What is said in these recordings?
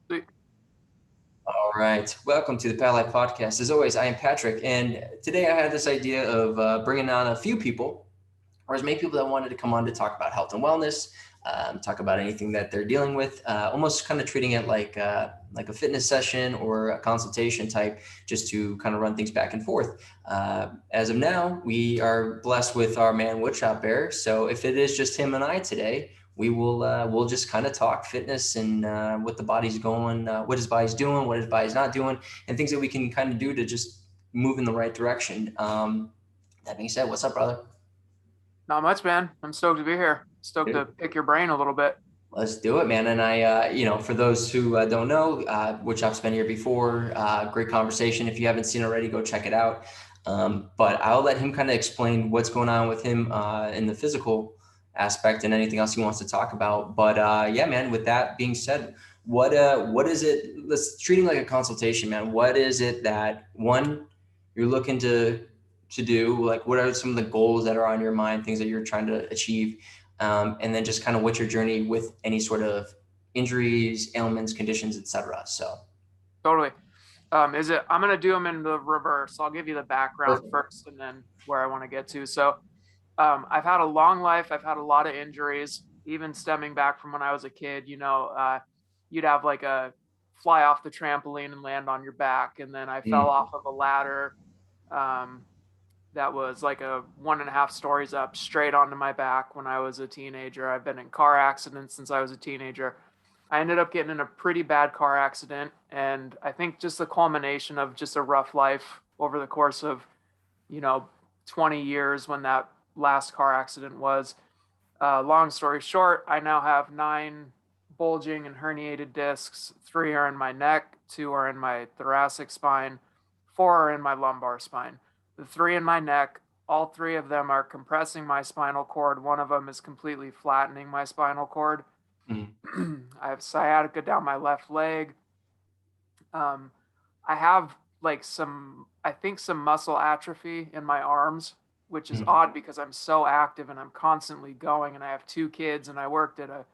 Sweet. All right. Welcome to the P.A.T podcast. As always, I am Patrick, and today I had this idea of bringing on a few people, or as many people that wanted to come on to talk about health and wellness, talk about anything that they're dealing with, almost kind of treating it like a fitness session or a consultation type, just to kind of run things back and forth. As of now, we are blessed with our man Woodshop there. So if it is just him and I today, we'll just kind of talk fitness and what the body's going, what his body's doing, what his body's not doing, and things that we can kind of do to just move in the right direction. That being said, what's up, brother? Not much, man. I'm stoked to be here. Stoked to Dude, pick your brain a little bit. let's do it, man. And for those who don't know, Woodshop's been here before. Great conversation. If you haven't seen already, go check it out. But I'll let him kind of explain what's going on with him in the physical aspect and anything else he wants to talk about. But yeah, man, with that being said, what is it? Let's treat him like a consultation, man. What is it that one you're looking to do? Like, what are some of the goals that are on your mind, things that you're trying to achieve? And then just kind of what's your journey with any sort of injuries, ailments, conditions, etc. So Totally. I'm gonna do them in the reverse. I'll give you the background perfect. first, and then where I want to get to. So, I've had a long life. I've had a lot of injuries, even stemming back from when I was a kid. You'd have like a fly off the trampoline and land on your back, and then I fell Mm, off of a ladder. Um, that was like a 1.5 stories up straight onto my back when I was a teenager. I've been in car accidents since I was a teenager. I ended up getting in a pretty bad car accident, and I think just the culmination of just a rough life over the course of, you know, 20 years when that last car accident was. Long story short, I now have 9 bulging and herniated discs. 3 are in my neck, 2 are in my thoracic spine, 4 are in my lumbar spine. The 3 in my neck, all 3 of them are compressing my spinal cord. One of them is completely flattening my spinal cord. mm, I have sciatica down my left leg. Um, I have like I think some muscle atrophy in my arms, which is mm, odd because I'm so active and I'm constantly going. And I have 2 kids, and I worked at a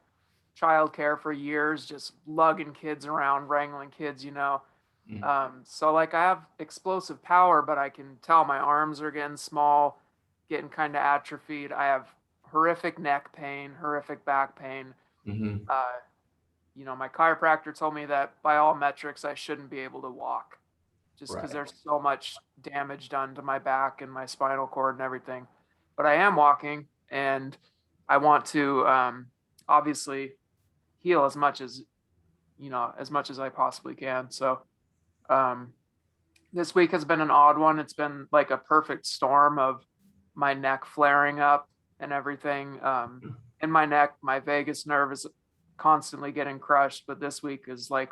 childcare for years, just lugging kids around, wrangling kids. mm. So like I have explosive power, but I can tell my arms are getting small, getting kind of atrophied. I have horrific neck pain, horrific back pain. Mm-hmm. Uh, my chiropractor told me that by all metrics, I shouldn't be able to walk just because Right. there's so much damage done to my back and my spinal cord and everything. But I am walking, and I want to obviously heal as much as I possibly can. So um, this week has been an odd one. It's been like a perfect storm of my neck flaring up and everything. In my neck, my vagus nerve is constantly getting crushed, but this week is like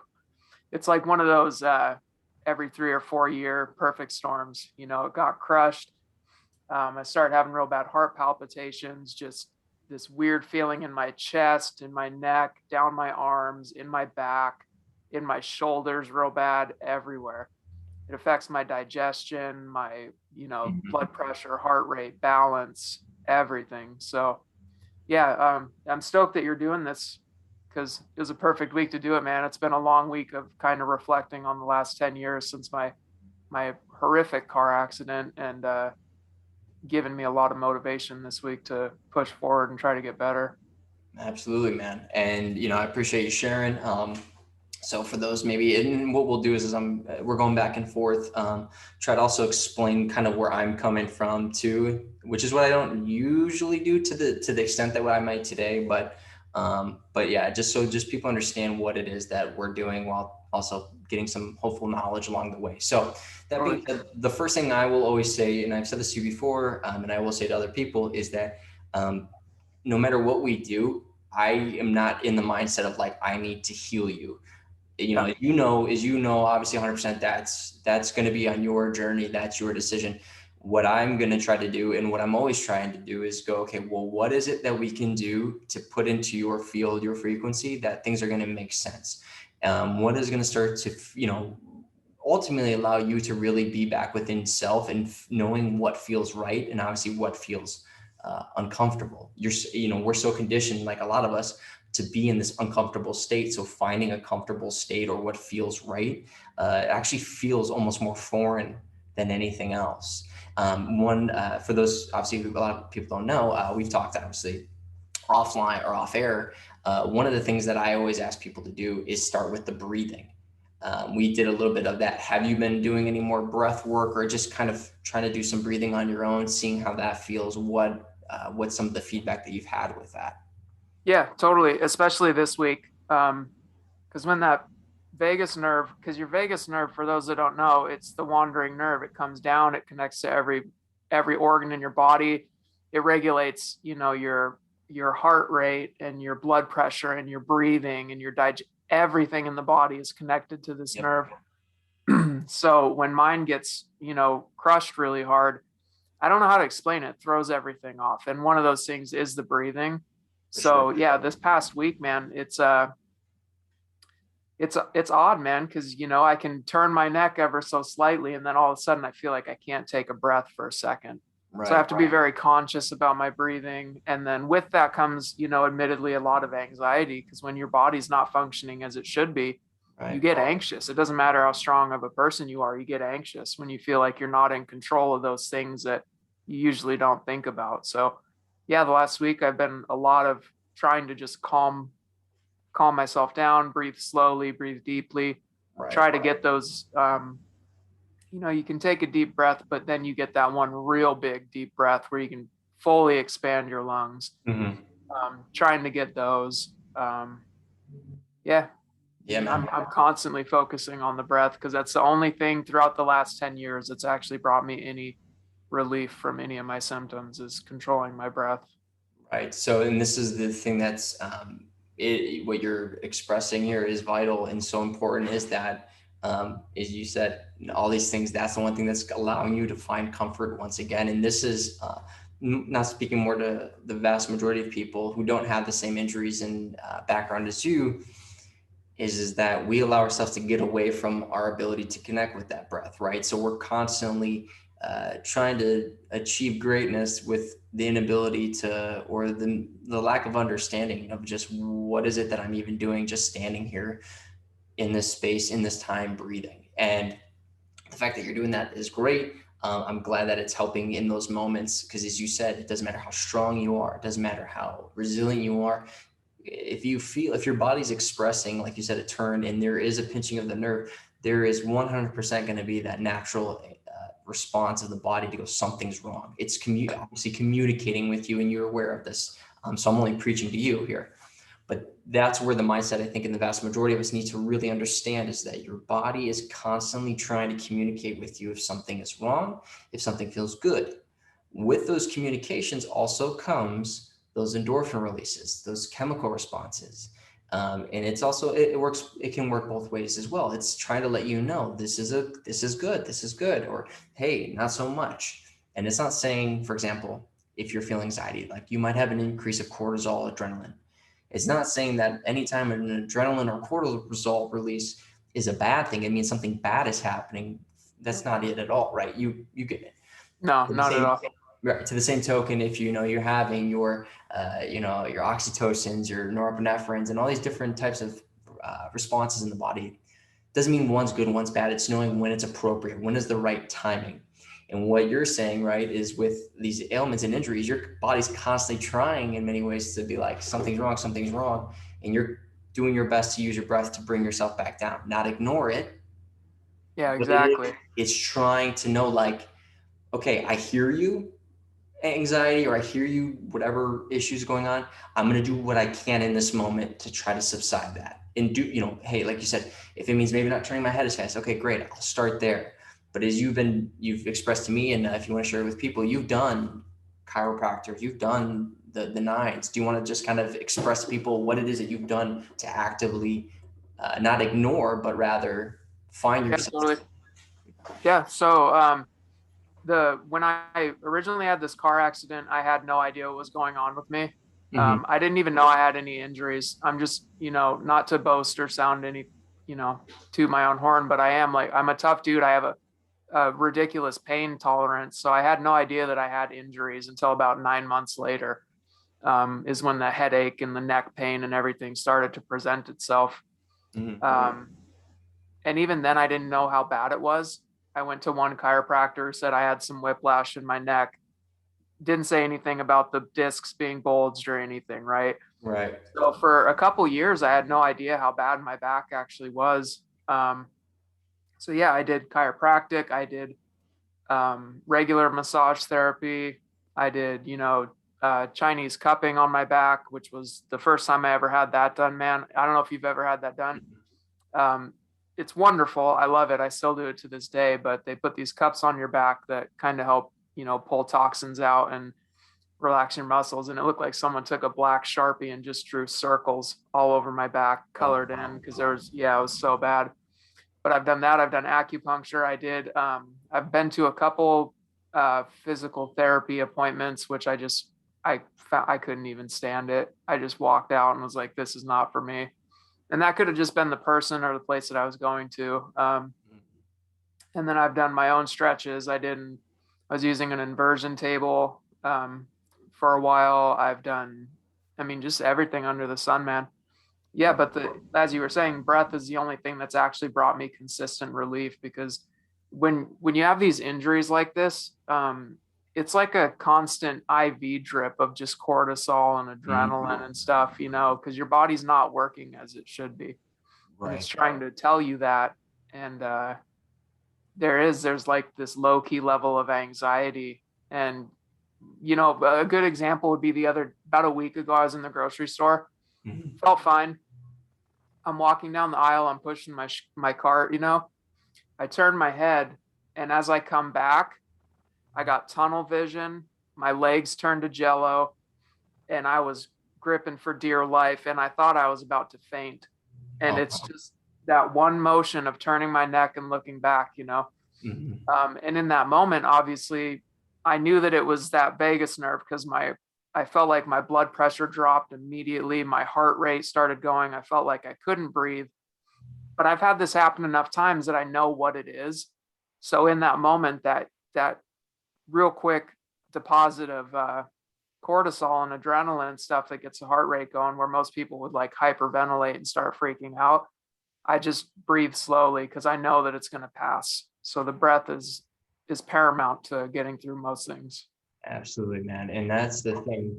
it's like one of those every 3 or 4 year perfect storms. It got crushed. I started having real bad heart palpitations, just this weird feeling in my chest, in my neck, down my arms, in my back, in my shoulders, real bad everywhere. It affects my digestion, my, Mhm. blood pressure, heart rate, balance, everything. So, yeah, I'm stoked that you're doing this because it was a perfect week to do it, man. It's been a long week of kind of reflecting on the last 10 years since my horrific car accident, and given me a lot of motivation this week to push forward and try to get better. Absolutely, man. And I appreciate you sharing. So for those maybe, and what we'll do is we're going back and forth. Try to also explain kind of where I'm coming from too, which is what I don't usually do to the extent that what I might today. But yeah, just people understand what it is that we're doing while also getting some hopeful knowledge along the way. So that Totally. being said, the first thing I will always say, and I've said this to you before, and I will say to other people, is that um, no matter what we do, I am not in the mindset of like I need to heal you. Yeah. Obviously 100% that's going to be on your journey. That's your decision. What I'm going to try to do, and what I'm always trying to do, is go, okay, well, what is it that we can do to put into your field, your frequency, that things are going to make sense? What is going to start to, ultimately allow you to really be back within self and knowing what feels right, and obviously what feels uncomfortable. We're so conditioned, like a lot of us, to be in this uncomfortable state. So finding a comfortable state or what feels right actually feels almost more foreign than anything else. For those, obviously, a lot of people don't know, we've talked obviously offline or off air. One of the things that I always ask people to do is start with the breathing. We did a little bit of that. Have you been doing any more breath work, or just kind of trying to do some breathing on your own, seeing how that feels? What's some of the feedback that you've had with that? Yeah, totally. Especially this week. Because when that vagus nerve, because your vagus nerve, for those that don't know, it's the wandering nerve. It comes down, it connects to every organ in your body. It regulates, your heart rate and your blood pressure and your breathing and your everything in the body is connected to this Yep. nerve. So when mine gets, crushed really hard, I don't know how to explain it. It throws everything off. And one of those things is the breathing. For So sure. yeah, this past week, man, it's odd, man, because I can turn my neck ever so slightly, and then all of a sudden I feel like I can't take a breath for a second. So I have to be very conscious about my breathing. And then with that comes, admittedly, a lot of anxiety, because when your body's not functioning as it should be, you get anxious. It doesn't matter how strong of a person you are, you get anxious when you feel like you're not in control of those things that you usually don't think about. So yeah, the last week I've been a lot of trying to just calm myself down, breathe slowly, breathe deeply, try to get those, you can take a deep breath, but then you get that one real big deep breath where you can fully expand your lungs. Mm-hmm. Trying to get those. Yeah. Yeah, man. I'm constantly focusing on the breath because that's the only thing throughout the last 10 years that's actually brought me any relief from any of my symptoms is controlling my breath. Right. So, and this is the thing that's what you're expressing here is vital and so important, is that, as you said, all these things, that's the one thing that's allowing you to find comfort once again. And this is not speaking more to the vast majority of people who don't have the same injuries and background as you, is that we allow ourselves to get away from our ability to connect with that breath, right? So we're constantly trying to achieve greatness with the inability to, or the lack of understanding of just what is it that I'm even doing, just standing here in this space, in this time, breathing. And the fact that you're doing that is great. I'm glad that it's helping in those moments, because as you said, it doesn't matter how strong you are, it doesn't matter how resilient you are. If your body's expressing, like you said, a turn and there is a pinching of the nerve, there is 100% going to be that natural response of the body to go, something's wrong. It's obviously communicating with you, and you're aware of this. So I'm only preaching to you here, but that's where the mindset, I think, in the vast majority of us need to really understand, is that your body is constantly trying to communicate with you if something is wrong, if something feels good. With those communications also comes those endorphin releases, those chemical responses. And it's also, it can work both ways as well. It's trying to let you know, this is good, or hey, not so much. And it's not saying, for example, if you're feeling anxiety, like you might have an increase of cortisol, adrenaline. It's not saying that anytime an adrenaline or cortisol release is a bad thing. It means something bad is happening. That's not it at all, right? You get it. No, not at all. Right. To the same token, if you're having your your oxytocins, your norepinephrines, and all these different types of responses in the body, doesn't mean one's good and one's bad. It's knowing when it's appropriate, when is the right timing. And what you're saying, right, is with these ailments and injuries, your body's constantly trying in many ways to be like, something's wrong, and you're doing your best to use your breath to bring yourself back down, not ignore it. Yeah, exactly. It's trying to know, like, okay, I hear you, anxiety, or I hear you, whatever issues going on. I'm going to do what I can in this moment to try to subside that, and do, hey, like you said, if it means maybe not turning my head as fast, okay, great, I'll start there. But as you've expressed to me, and if you want to share it with people, you've done chiropractor, you've done the nines. Do you want to just kind of express to people what it is that you've done to actively not ignore, but rather find yourself? Yeah, totally. Yeah. So when I originally had this car accident, I had no idea what was going on with me. I didn't even know I had any injuries. I'm just, not to boast or sound any, to my own horn, but I'm a tough dude. I have a ridiculous pain tolerance. So I had no idea that I had injuries until about 9 months later. is when the headache and the neck pain and everything started to present itself. And even then, I didn't know how bad it was. I went to one chiropractor, said I had some whiplash in my neck, didn't say anything about the discs being bulged or anything, right? Right. So for a couple years, I had no idea how bad my back actually was. So yeah, I did chiropractic, I did regular massage therapy, I did, Chinese cupping on my back, which was the first time I ever had that done, man. I don't know if you've ever had that done. It's wonderful. I love it. I still do it to this day, but they put these cups on your back that kind of help, pull toxins out and relax your muscles. And it looked like someone took a black Sharpie and just drew circles all over my back, colored in, because it was so bad. But I've done that. I've done acupuncture. I've been to a couple physical therapy appointments, which I couldn't even stand it. I just walked out and was like, this is not for me. And that could have just been the person or the place that I was going to. And then I've done my own stretches. I was using an inversion table for a while. Just everything under the sun, man. Yeah, but as you were saying, breath is the only thing that's actually brought me consistent relief, because when you have these injuries like this, it's like a constant IV drip of just cortisol and adrenaline and stuff, because your body's not working as it should be. And it's trying to tell you that. And there's like this low key level of anxiety. And, a good example would be about a week ago, I was in the grocery store, felt fine. I'm walking down the aisle, I'm pushing my cart, I turn my head, and as I come back, I got tunnel vision, my legs turned to jello, and I was gripping for dear life, and I thought I was about to faint. And it's just that one motion of turning my neck and looking back, and in that moment, obviously, I knew that it was that vagus nerve, because I felt like my blood pressure dropped immediately. My heart rate started going. I felt like I couldn't breathe. But I've had this happen enough times that I know what it is. So in that moment, that real quick deposit of cortisol and adrenaline and stuff that gets the heart rate going, where most people would like hyperventilate and start freaking out, I just breathe slowly because I know that it's going to pass. So the breath is paramount to getting through most things. Absolutely, man. And that's the thing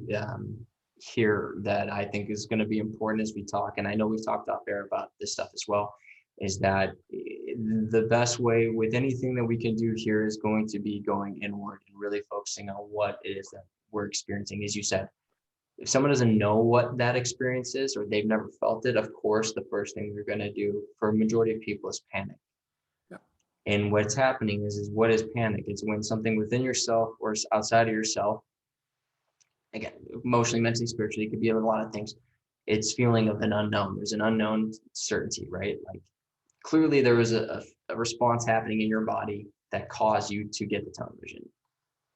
here that I think is going to be important as we talk. And I know we've talked out there about this stuff as well, is that the best way with anything that we can do here is going to be going inward and really focusing on what it is that we're experiencing. As you said, if someone doesn't know what that experience is, or they've never felt it, of course, the first thing they're going to do for a majority of people is panic. And what's happening is what is panic? It's when something within yourself or outside of yourself, again, emotionally, mentally, spiritually, it could be a lot of things. It's feeling of an unknown. There's an unknown certainty, right? Like clearly there was a response happening in your body that caused you to get the tunnel vision.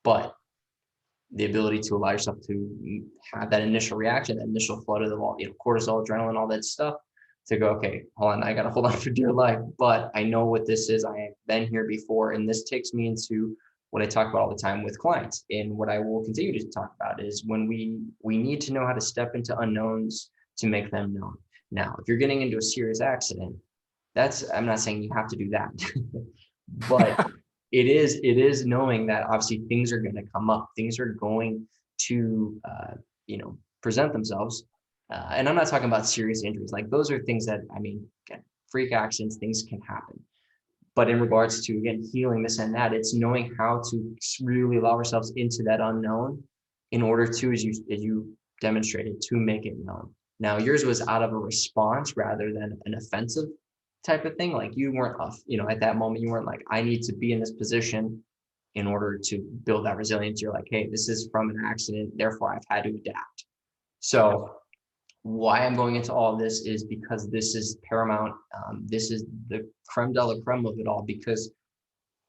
But the ability to allow yourself to have that initial reaction, that initial flood of the cortisol, adrenaline, all that stuff, to go, okay, hold on, I got to hold on for dear life, but I know what this is. I have been here before. And this takes me into what I talk about all the time with clients. And what I will continue to talk about is when we need to know how to step into unknowns to make them known. Now, if you're getting into a serious accident, I'm not saying you have to do that, but it is knowing that obviously things are going to come up. Things are going to, present themselves. And I'm not talking about serious injuries. Like those are things that, again, freak accidents, things can happen. But in regards to, again, healing this and that, it's knowing how to really allow ourselves into that unknown in order to, as you demonstrated, to make it known. Now, yours was out of a response rather than an offensive type of thing. Like you weren't, at that moment, you weren't like, I need to be in this position in order to build that resilience. You're like, hey, this is from an accident, therefore I've had to adapt. So why I'm going into all of this is because this is paramount. This is the creme de la creme of it all, because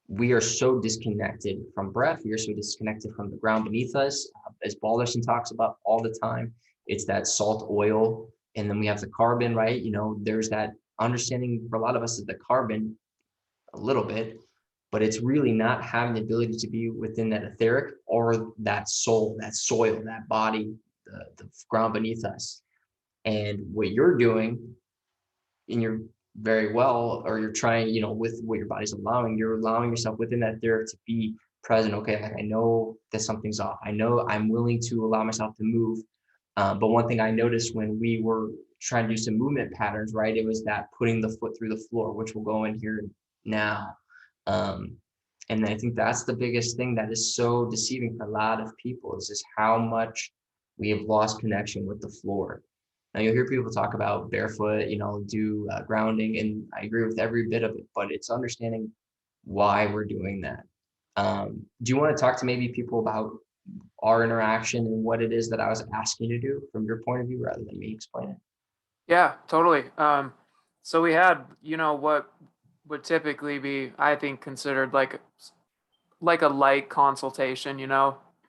we are so disconnected from breath. We are so disconnected from the ground beneath us. As Balderson talks about all the time, it's that salt oil. And then we have the carbon, right? There's that understanding for a lot of us is the carbon a little bit, but it's really not having the ability to be within that etheric or that soul, that soil, that body, the ground beneath us. And what you're doing, and you're very well, or you're trying, with what your body's allowing, you're allowing yourself within that there to be present. Okay, like I know that something's off. I know I'm willing to allow myself to move. But one thing I noticed when we were trying to do some movement patterns, right, it was that putting the foot through the floor, which will go in here now. And I think that's the biggest thing that is so deceiving for a lot of people, is just how much we have lost connection with the floor. Now you'll hear people talk about barefoot, do grounding, and I agree with every bit of it, but it's understanding why we're doing that. Do you want to talk to maybe people about our interaction and what it is that I was asking you to do from your point of view rather than me explain it? Yeah, totally. So we had, what would typically be, I think, considered like a light consultation,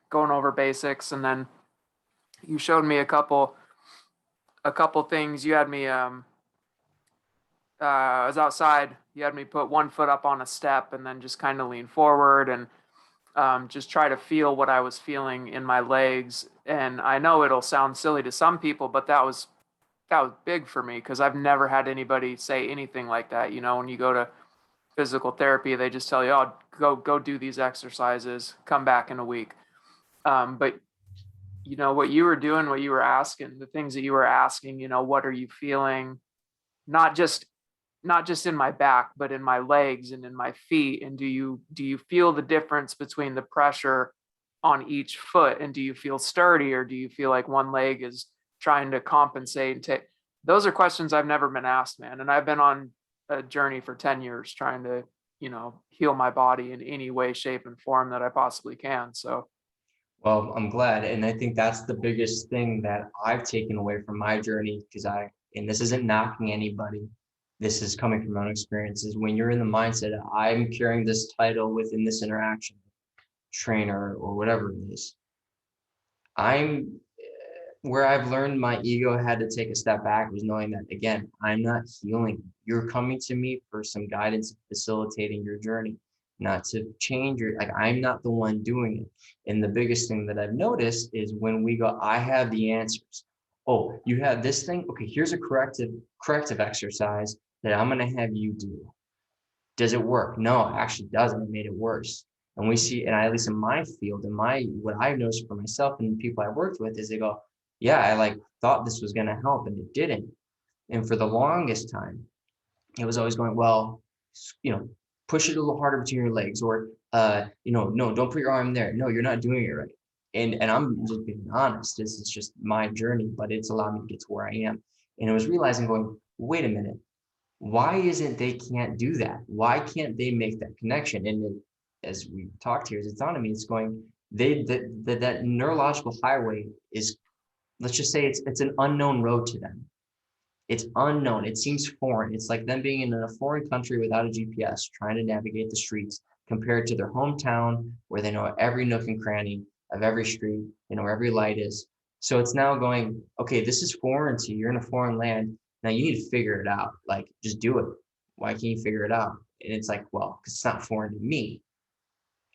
going over basics, and then you showed me a couple things. You had me I was outside. You had me put one foot up on a step and then just kind of lean forward and just try to feel what I was feeling in my legs. And I know it'll sound silly to some people, but that was big for me because I've never had anybody say anything like that. When you go to physical therapy, they just tell you, "Oh, go do these exercises. Come back in a week." But what you were doing, what you were asking, the things that you were asking. What are you feeling? Not just not just in my back, but in my legs and in my feet. And do you feel the difference between the pressure on each foot? And do you feel sturdy, or do you feel like one leg is trying to compensate and take? Those are questions I've never been asked, man. And I've been on a journey for 10 years trying to, heal my body in any way, shape, and form that I possibly can. So Well, I'm glad. And I think that's the biggest thing that I've taken away from my journey, and this isn't knocking anybody, this is coming from my own experiences. When you're in the mindset, I'm carrying this title within this interaction, trainer or whatever it is, I'm where I've learned my ego had to take a step back was knowing that, again, I'm not healing. You're coming to me for some guidance, facilitating your journey, not to change like I'm not the one doing it. And the biggest thing that I've noticed is when we go, I have the answers. Oh, you have this thing? Okay, here's a corrective exercise that I'm gonna have you do. Does it work? No, it actually doesn't. It made it worse. And we see, and at least in my field, what I've noticed for myself and people I worked with is they go, yeah, I like thought this was going to help and it didn't. And for the longest time, it was always going, well, you know, push it a little harder between your legs, or, no, don't put your arm there. No, you're not doing it right. And I'm just being honest. This is just my journey, but it's allowed me to get to where I am. And I was realizing, going, wait a minute, why isn't they can't do that? Why can't they make that connection? And then, as we talked here, as autonomy, it's going, that neurological highway is, let's just say it's an unknown road to them. It's unknown. It seems foreign. It's like them being in a foreign country without a GPS, trying to navigate the streets, compared to their hometown where they know every nook and cranny of every street, they know where every light is. So it's now going, okay, this is foreign to you. You're in a foreign land. Now you need to figure it out. Like, just do it. Why can't you figure it out? And it's like, well, because it's not foreign to me.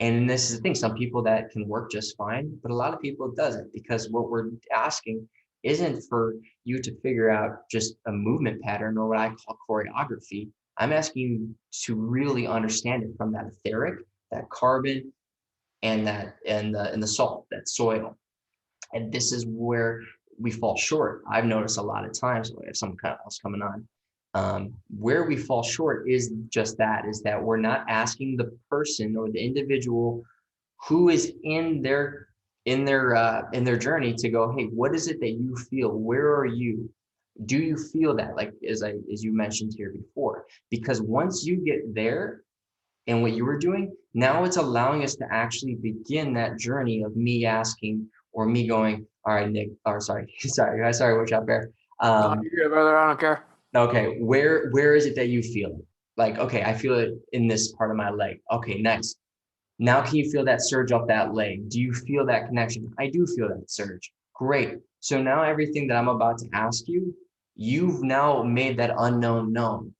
And this is the thing, some people that can work just fine, but a lot of people it doesn't, because what we're asking isn't for you to figure out just a movement pattern or what I call choreography. I'm asking you to really understand it from that etheric, that carbon, and the salt, that soil. And this is where we fall short. I've noticed a lot of times, if someone else coming on, where we fall short is just that, is that we're not asking the person or the individual who is in their journey to go, hey, what is it that you feel? Where are you? Do you feel that? Like, as you mentioned here before, because once you get there, and what you were doing, now it's allowing us to actually begin that journey of me asking, or me going, all right, Nick, or sorry, sorry, Woodshop Bear. no, you're good, brother. I don't care. Okay, where is it that you feel it? Like, okay, I feel it in this part of my leg. Okay, nice. Now can you feel that surge up that leg? Do you feel that connection? I do feel that surge. Great. So now everything that I'm about to ask you, you've now made that unknown known.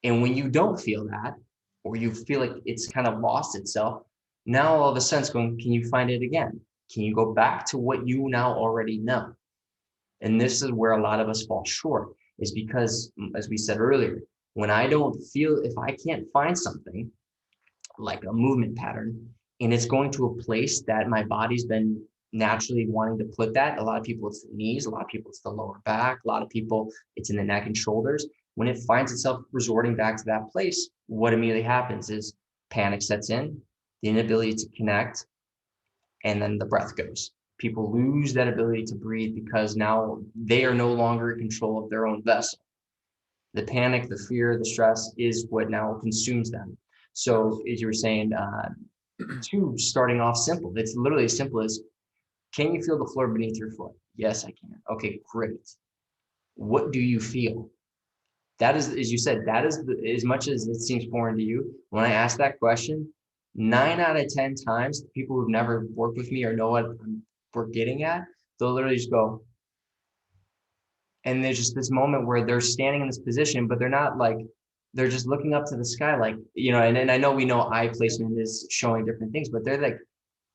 And when you don't feel that, or you feel like it's kind of lost itself, now all of a sudden it's going, can you find it again? Can you go back to what you now already know? And this is where a lot of us fall short, is because, as we said earlier, when I don't feel, if I can't find something like a movement pattern, and it's going to a place that my body's been naturally wanting to put that. A lot of people, it's the knees, a lot of people, it's the lower back, a lot of people, it's in the neck and shoulders. When it finds itself resorting back to that place, what immediately happens is panic sets in, the inability to connect, and then the breath goes. People lose that ability to breathe because now they are no longer in control of their own vessel. The panic, the fear, the stress is what now consumes them. So as you were saying, two, starting off simple. It's literally as simple as, can you feel the floor beneath your foot? Yes, I can. Okay, great. What do you feel? That is, as you said, that is as much as it seems foreign to you. When I ask that question, 9 out of 10 times, people who've never worked with me or know what we're getting at, they'll literally just go, and there's just this moment where they're standing in this position, but they're not like, they're just looking up to the sky, like, and I know we know eye placement is showing different things, but they're like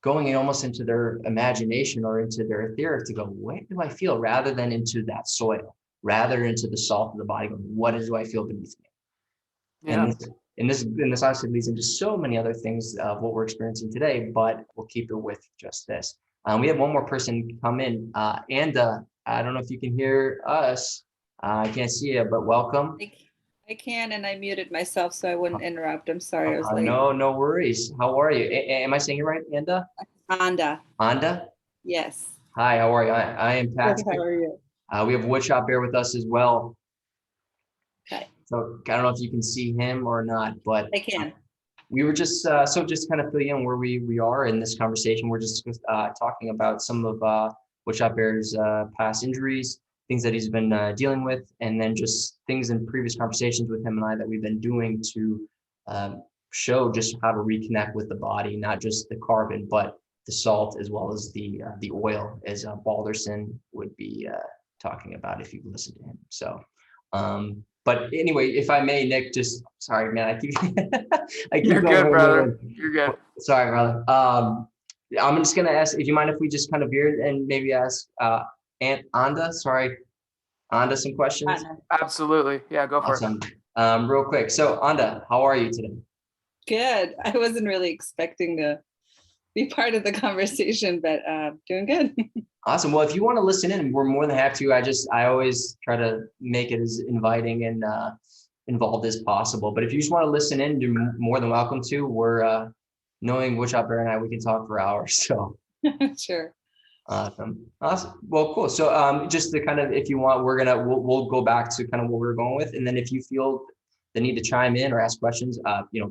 going in almost into their imagination or into their etheric to go, what do I feel, rather than into that soil, rather into the salt of the body, going, what do I feel beneath me? Yeah. And this obviously leads into so many other things of what we're experiencing today, but we'll keep it with just this. We have one more person come in, and I don't know if you can hear us. I can't see you, but welcome. I can, and I muted myself so I wouldn't interrupt. I'm sorry, I was late. No worries. How are you? Am I saying it right, Anda? Anda. Anda? Yes. Hi, how are you? I am Pat. How are you? We have Woodshop here with us as well. Okay. So I don't know if you can see him or not, but I can. We were just just kind of fill you in where we are in this conversation. We're just talking about some of Woodshop Bear's past injuries, things that he's been dealing with, and then just things in previous conversations with him and I that we've been doing to show just how to reconnect with the body, not just the carbon, but the salt as well as the oil, as Balderson would be talking about if you listen to him. So. But anyway, if I may, Nick, just sorry, man. I keep You're good, brother. You're good. Sorry, brother. I'm just gonna ask if you mind if we just kind of veer and maybe ask Aunt Anda, Anda, some questions. Absolutely. Yeah, go for it. Real quick. So Anda, how are you today? Good. I wasn't really expecting to be part of the conversation, but doing good. Awesome. Well, if you want to listen in, we're more than happy to. I always try to make it as inviting and involved as possible. But if you just want to listen in, you're more than welcome to. We're knowing Woodshop Bear and I, we can talk for hours. So sure. Awesome. Well, cool. So just to kind of, if you want, we'll go back to kind of what we were going with, and then if you feel the need to chime in or ask questions,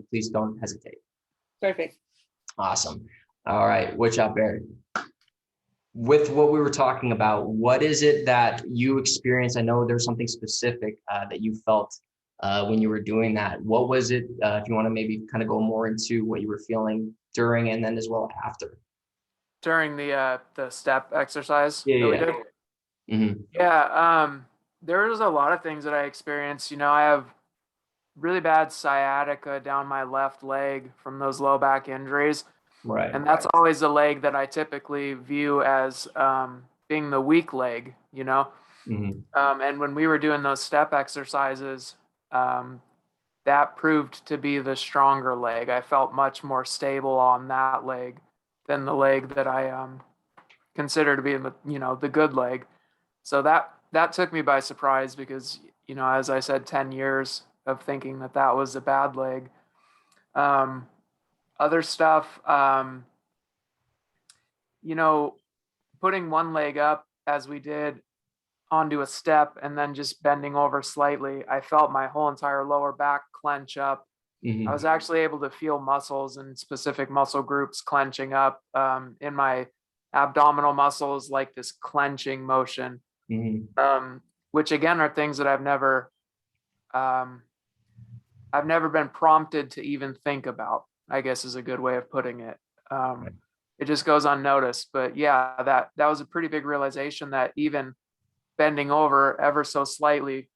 please don't hesitate. Perfect. Awesome. All right, Woodshop Bear. With what we were talking about, what is it that you experienced? I know there's something specific that you felt when you were doing that. What was it? If you want to maybe kind of go more into what you were feeling during and then as well after. During the step exercise that we did? Mm-hmm. Yeah, there was a lot of things that I experienced. I have really bad sciatica down my left leg from those low back injuries. Right. And that's always the leg that I typically view as being the weak leg, Mm-hmm. And when we were doing those step exercises, that proved to be the stronger leg. I felt much more stable on that leg than the leg that I consider to be the good leg. So that took me by surprise because, as I said, 10 years of thinking that was a bad leg. Other stuff, putting one leg up as we did onto a step and then just bending over slightly, I felt my whole entire lower back clench up. Mm-hmm. I was actually able to feel muscles and specific muscle groups clenching up in my abdominal muscles, like this clenching motion, which again are things that I've never been prompted to even think about, I guess is a good way of putting it. It just goes unnoticed. But yeah, that was a pretty big realization that even bending over ever so slightly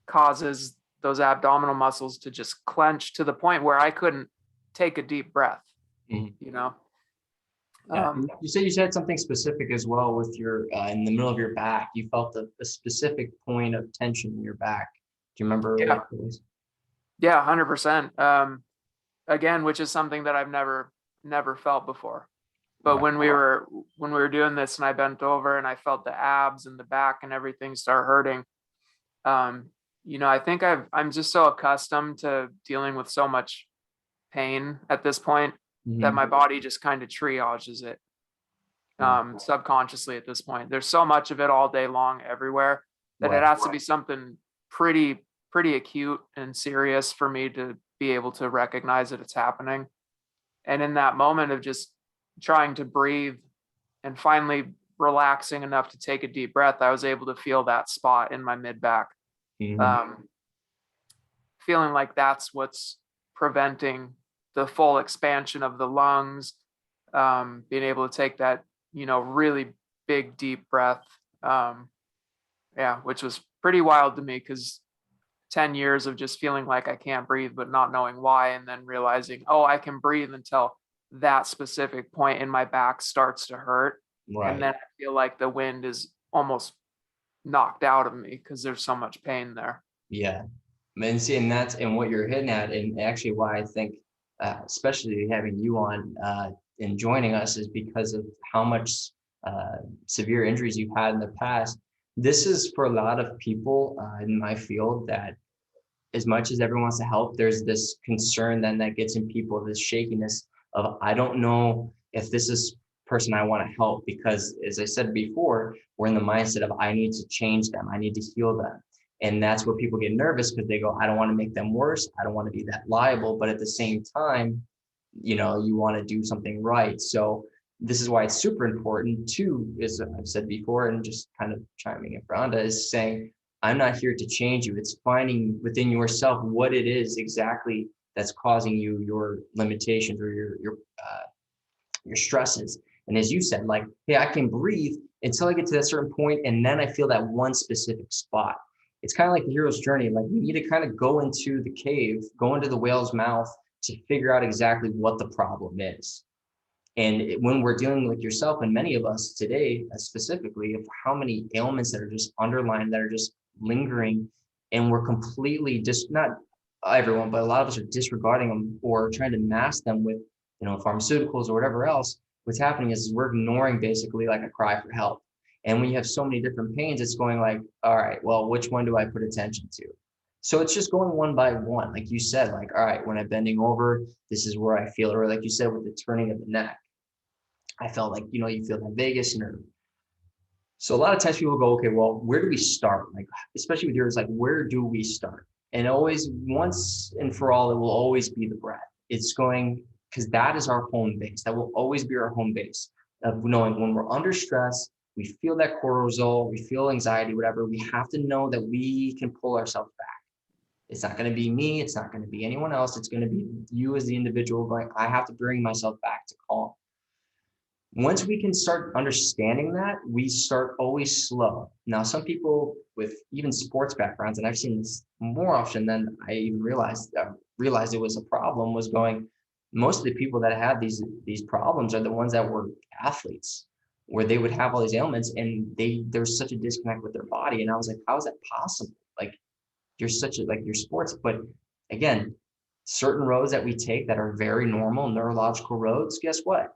causes those abdominal muscles to just clench to the point where I couldn't take a deep breath, Yeah. Um, You said something specific as well with your in the middle of your back. You felt a specific point of tension in your back. Do you remember yeah, what it was? yeah, 100%. Again, which is something that I've never felt before. But Right. when we were doing this and I bent over and I felt the abs and the back and everything start hurting, um, I think I'm just so accustomed to dealing with so much pain at this point that Mhm. my body just kind of triages it Right. subconsciously at this point. There's so much of it all day long everywhere that it Right. has to be something pretty acute and serious for me to be able to recognize that it's happening. And in that moment of just trying to breathe and finally relaxing enough to take a deep breath, I was able to feel that spot in my mid back. Mhm. Um, Feeling like that's what's preventing the full expansion of the lungs, being able to take that, really big, deep breath. Um, yeah, which was pretty wild to me because 10 years of just feeling like I can't breathe, but not knowing why. And then realizing, oh, I can breathe until that specific point in my back starts to hurt. And Right. then I feel like the wind is almost knocked out of me because there's so much pain there. Yeah. And see, and that's and what you're hitting at, and actually why I think, especially having you on and joining us, is because of how much severe injuries you've had in the past. This is for a lot of people in my field that, as much as everyone wants to help, there's this concern then that gets in people, this shakiness of, I don't know if this is person I want to help, because as I said before, we're in the mindset of I need to change them, I need to heal them. And that's where people get nervous because they go, I don't want to make them worse, I don't want to be that liable, but at the same time, you want to do something right. So this is why it's super important too, as I've said before, and just kind of chiming in for Rhonda, is saying, I'm not here to change you. It's finding within yourself what it is exactly that's causing you your limitations or your stresses. And as you said, like, hey, I can breathe until I get to that certain point, and then I feel that one specific spot. It's kind of like the hero's journey. Like, you need to kind of go into the cave, go into the whale's mouth to figure out exactly what the problem is. And when we're dealing with yourself and many of us today, specifically, of how many ailments that are just underlying, that are just lingering, and we're completely just not everyone, but a lot of us are disregarding them or trying to mask them with, pharmaceuticals or whatever else. What's happening is we're ignoring basically like a cry for help. And when you have so many different pains, it's going like, all right, well, which one do I put attention to? So it's just going one by one, like you said, like, all right, when I'm bending over, this is where I feel it, or like you said, with the turning of the neck, I felt like, you feel that vagus nerve. So a lot of times people go, okay, well, where do we start? Like, especially with yours, like, where do we start? And always, once and for all, it will always be the breath. It's going, because that is our home base. That will always be our home base of knowing when we're under stress, we feel that cortisol, we feel anxiety, whatever. We have to know that we can pull ourselves back. It's not going to be me. It's not going to be anyone else. It's going to be you as the individual going, I have to bring myself back to calm. Once we can start understanding that, we start always slow. Now, some people with even sports backgrounds, and I've seen this more often than I even realized it was a problem, was going, most of the people that had these problems are the ones that were athletes, where they would have all these ailments and there's such a disconnect with their body. And I was like, how is that possible? Like, you're such a, like, your sports, but again, certain roads that we take that are very normal neurological roads, guess what?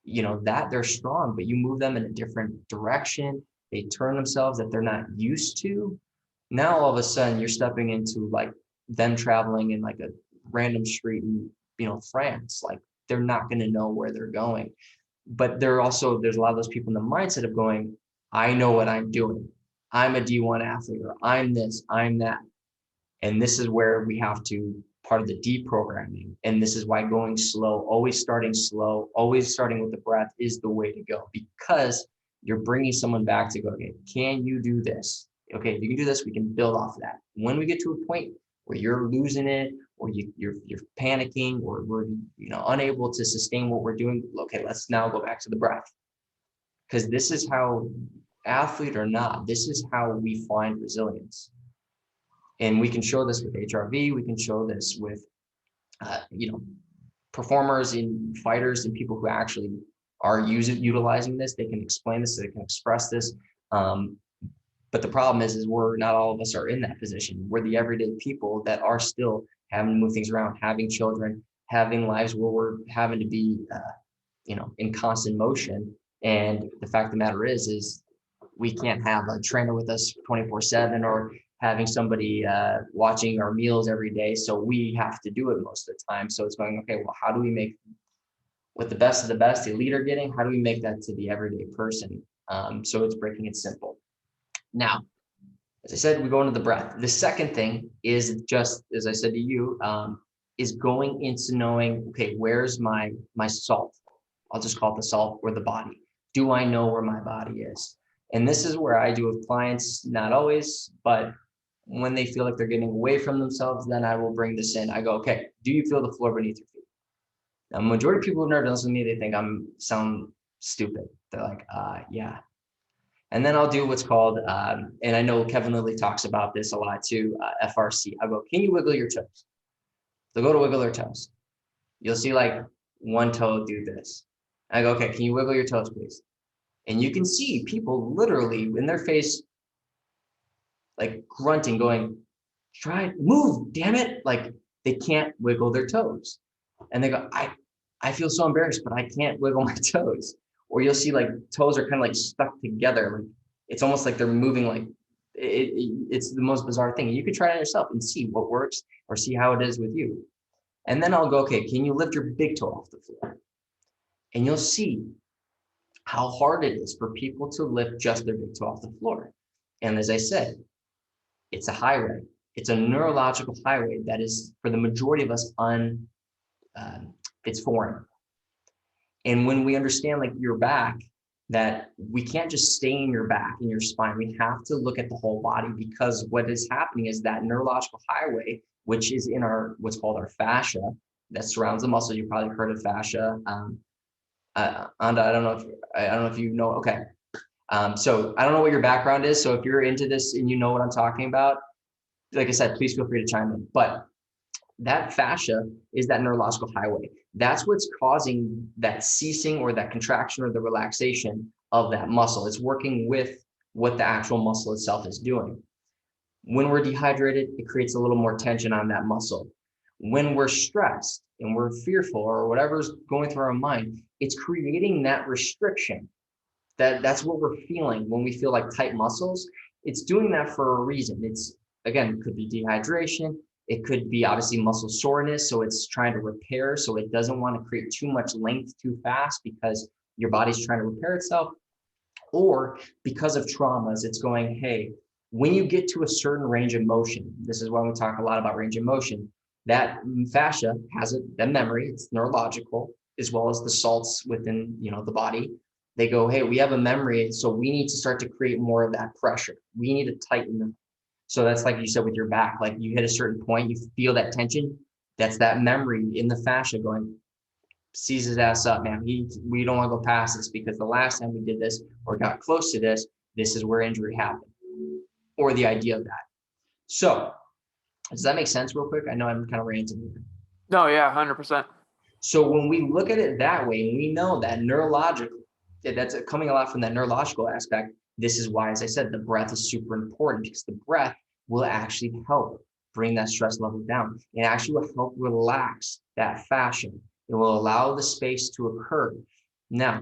That they're strong, but you move them in a different direction, they turn themselves that they're not used to. Now all of a sudden you're stepping into like them traveling in like a random street in France. Like, they're not going to know where they're going. But there's a lot of those people in the mindset of going, I know what I'm doing, I'm a D1 athlete, or I'm this, I'm that. And this is where we have to, part of the deprogramming. And this is why going slow, always starting with the breath is the way to go, because you're bringing someone back to go, okay, can you do this? Okay, if you can do this, we can build off of that. When we get to a point where you're losing it, or you're panicking, or we're unable to sustain what we're doing, okay, let's now go back to the breath. Because this is how, athlete or not, this is how we find resilience. And we can show this with HRV. We can show this with, performers and fighters and people who actually are utilizing this. They can explain this, they can express this. But the problem is we're not all of us are in that position. We're the everyday people that are still having to move things around, having children, having lives where we're having to be, in constant motion. And the fact of the matter is we can't have a trainer with us 24/7 or having somebody watching our meals every day. So we have to do it most of the time. So it's going, okay, well, how do we make what the best of the best, the elite are getting? How do we make that to the everyday person? So it's breaking it simple. Now, as I said, we go into the breath. The second thing is just, as I said to you, is going into knowing, okay, where's my salt? I'll just call it the salt or the body. Do I know where my body is? And this is where I do with clients, not always, but when they feel like they're getting away from themselves, then I will bring this in. I go, okay, do you feel the floor beneath your feet? Now, majority of people who've never done this with me, they think sound stupid. They're like, yeah. And then I'll do what's called, and I know Kevin Lilly talks about this a lot too, FRC. I go, can you wiggle your toes? They'll go to wiggle their toes. You'll see like one toe do this. I go, okay, can you wiggle your toes, please? And you can see people literally in their face, like grunting, going, try, move, damn it. Like they can't wiggle their toes. And they go, I feel so embarrassed, but I can't wiggle my toes. Or you'll see like toes are kind of like stuck together. Like it's almost like they're moving like it's the most bizarre thing. You could try it yourself and see what works or see how it is with you. And then I'll go, okay, can you lift your big toe off the floor? And you'll see how hard it is for people to lift just their big toe off the floor. And as I said, it's a highway. It's a neurological highway that is, for the majority of us, it's foreign. And when we understand like your back, that we can't just stay in your back and your spine, we have to look at the whole body, because what is happening is that neurological highway, which is in our, what's called our fascia, that surrounds the muscle. You probably heard of fascia. Anda, I don't know if you know. Okay. So I don't know what your background is. So if you're into this and you know what I'm talking about, like I said, please feel free to chime in. But that fascia is that neurological highway. That's what's causing that ceasing or that contraction or the relaxation of that muscle. It's working with what the actual muscle itself is doing. When we're dehydrated, it creates a little more tension on that muscle. When we're stressed and we're fearful or whatever's going through our mind, it's creating that restriction. That's what we're feeling when we feel like tight muscles. It's doing that for a reason. It's, again, it could be dehydration. It could be obviously muscle soreness. So it's trying to repair. So it doesn't want to create too much length too fast because your body's trying to repair itself. Or because of traumas, it's going, hey, when you get to a certain range of motion, this is why we talk a lot about range of motion, that fascia has that memory, it's neurological, as well as the salts within, the body. They go, hey, we have a memory, so we need to start to create more of that pressure. We need to tighten them. So that's like you said with your back, like you hit a certain point, you feel that tension. That's that memory in the fascia going, seize his ass up, man. We don't want to go past this, because the last time we did this or got close to this, this is where injury happened, or the idea of that. So does that make sense real quick? I know I'm kind of ranting. No, yeah, 100%. So when we look at it that way, we know that neurological, that's coming a lot from that neurological aspect. This is why, as I said, the breath is super important, because the breath will actually help bring that stress level down. It actually will help relax that fascia. It will allow the space to occur. Now,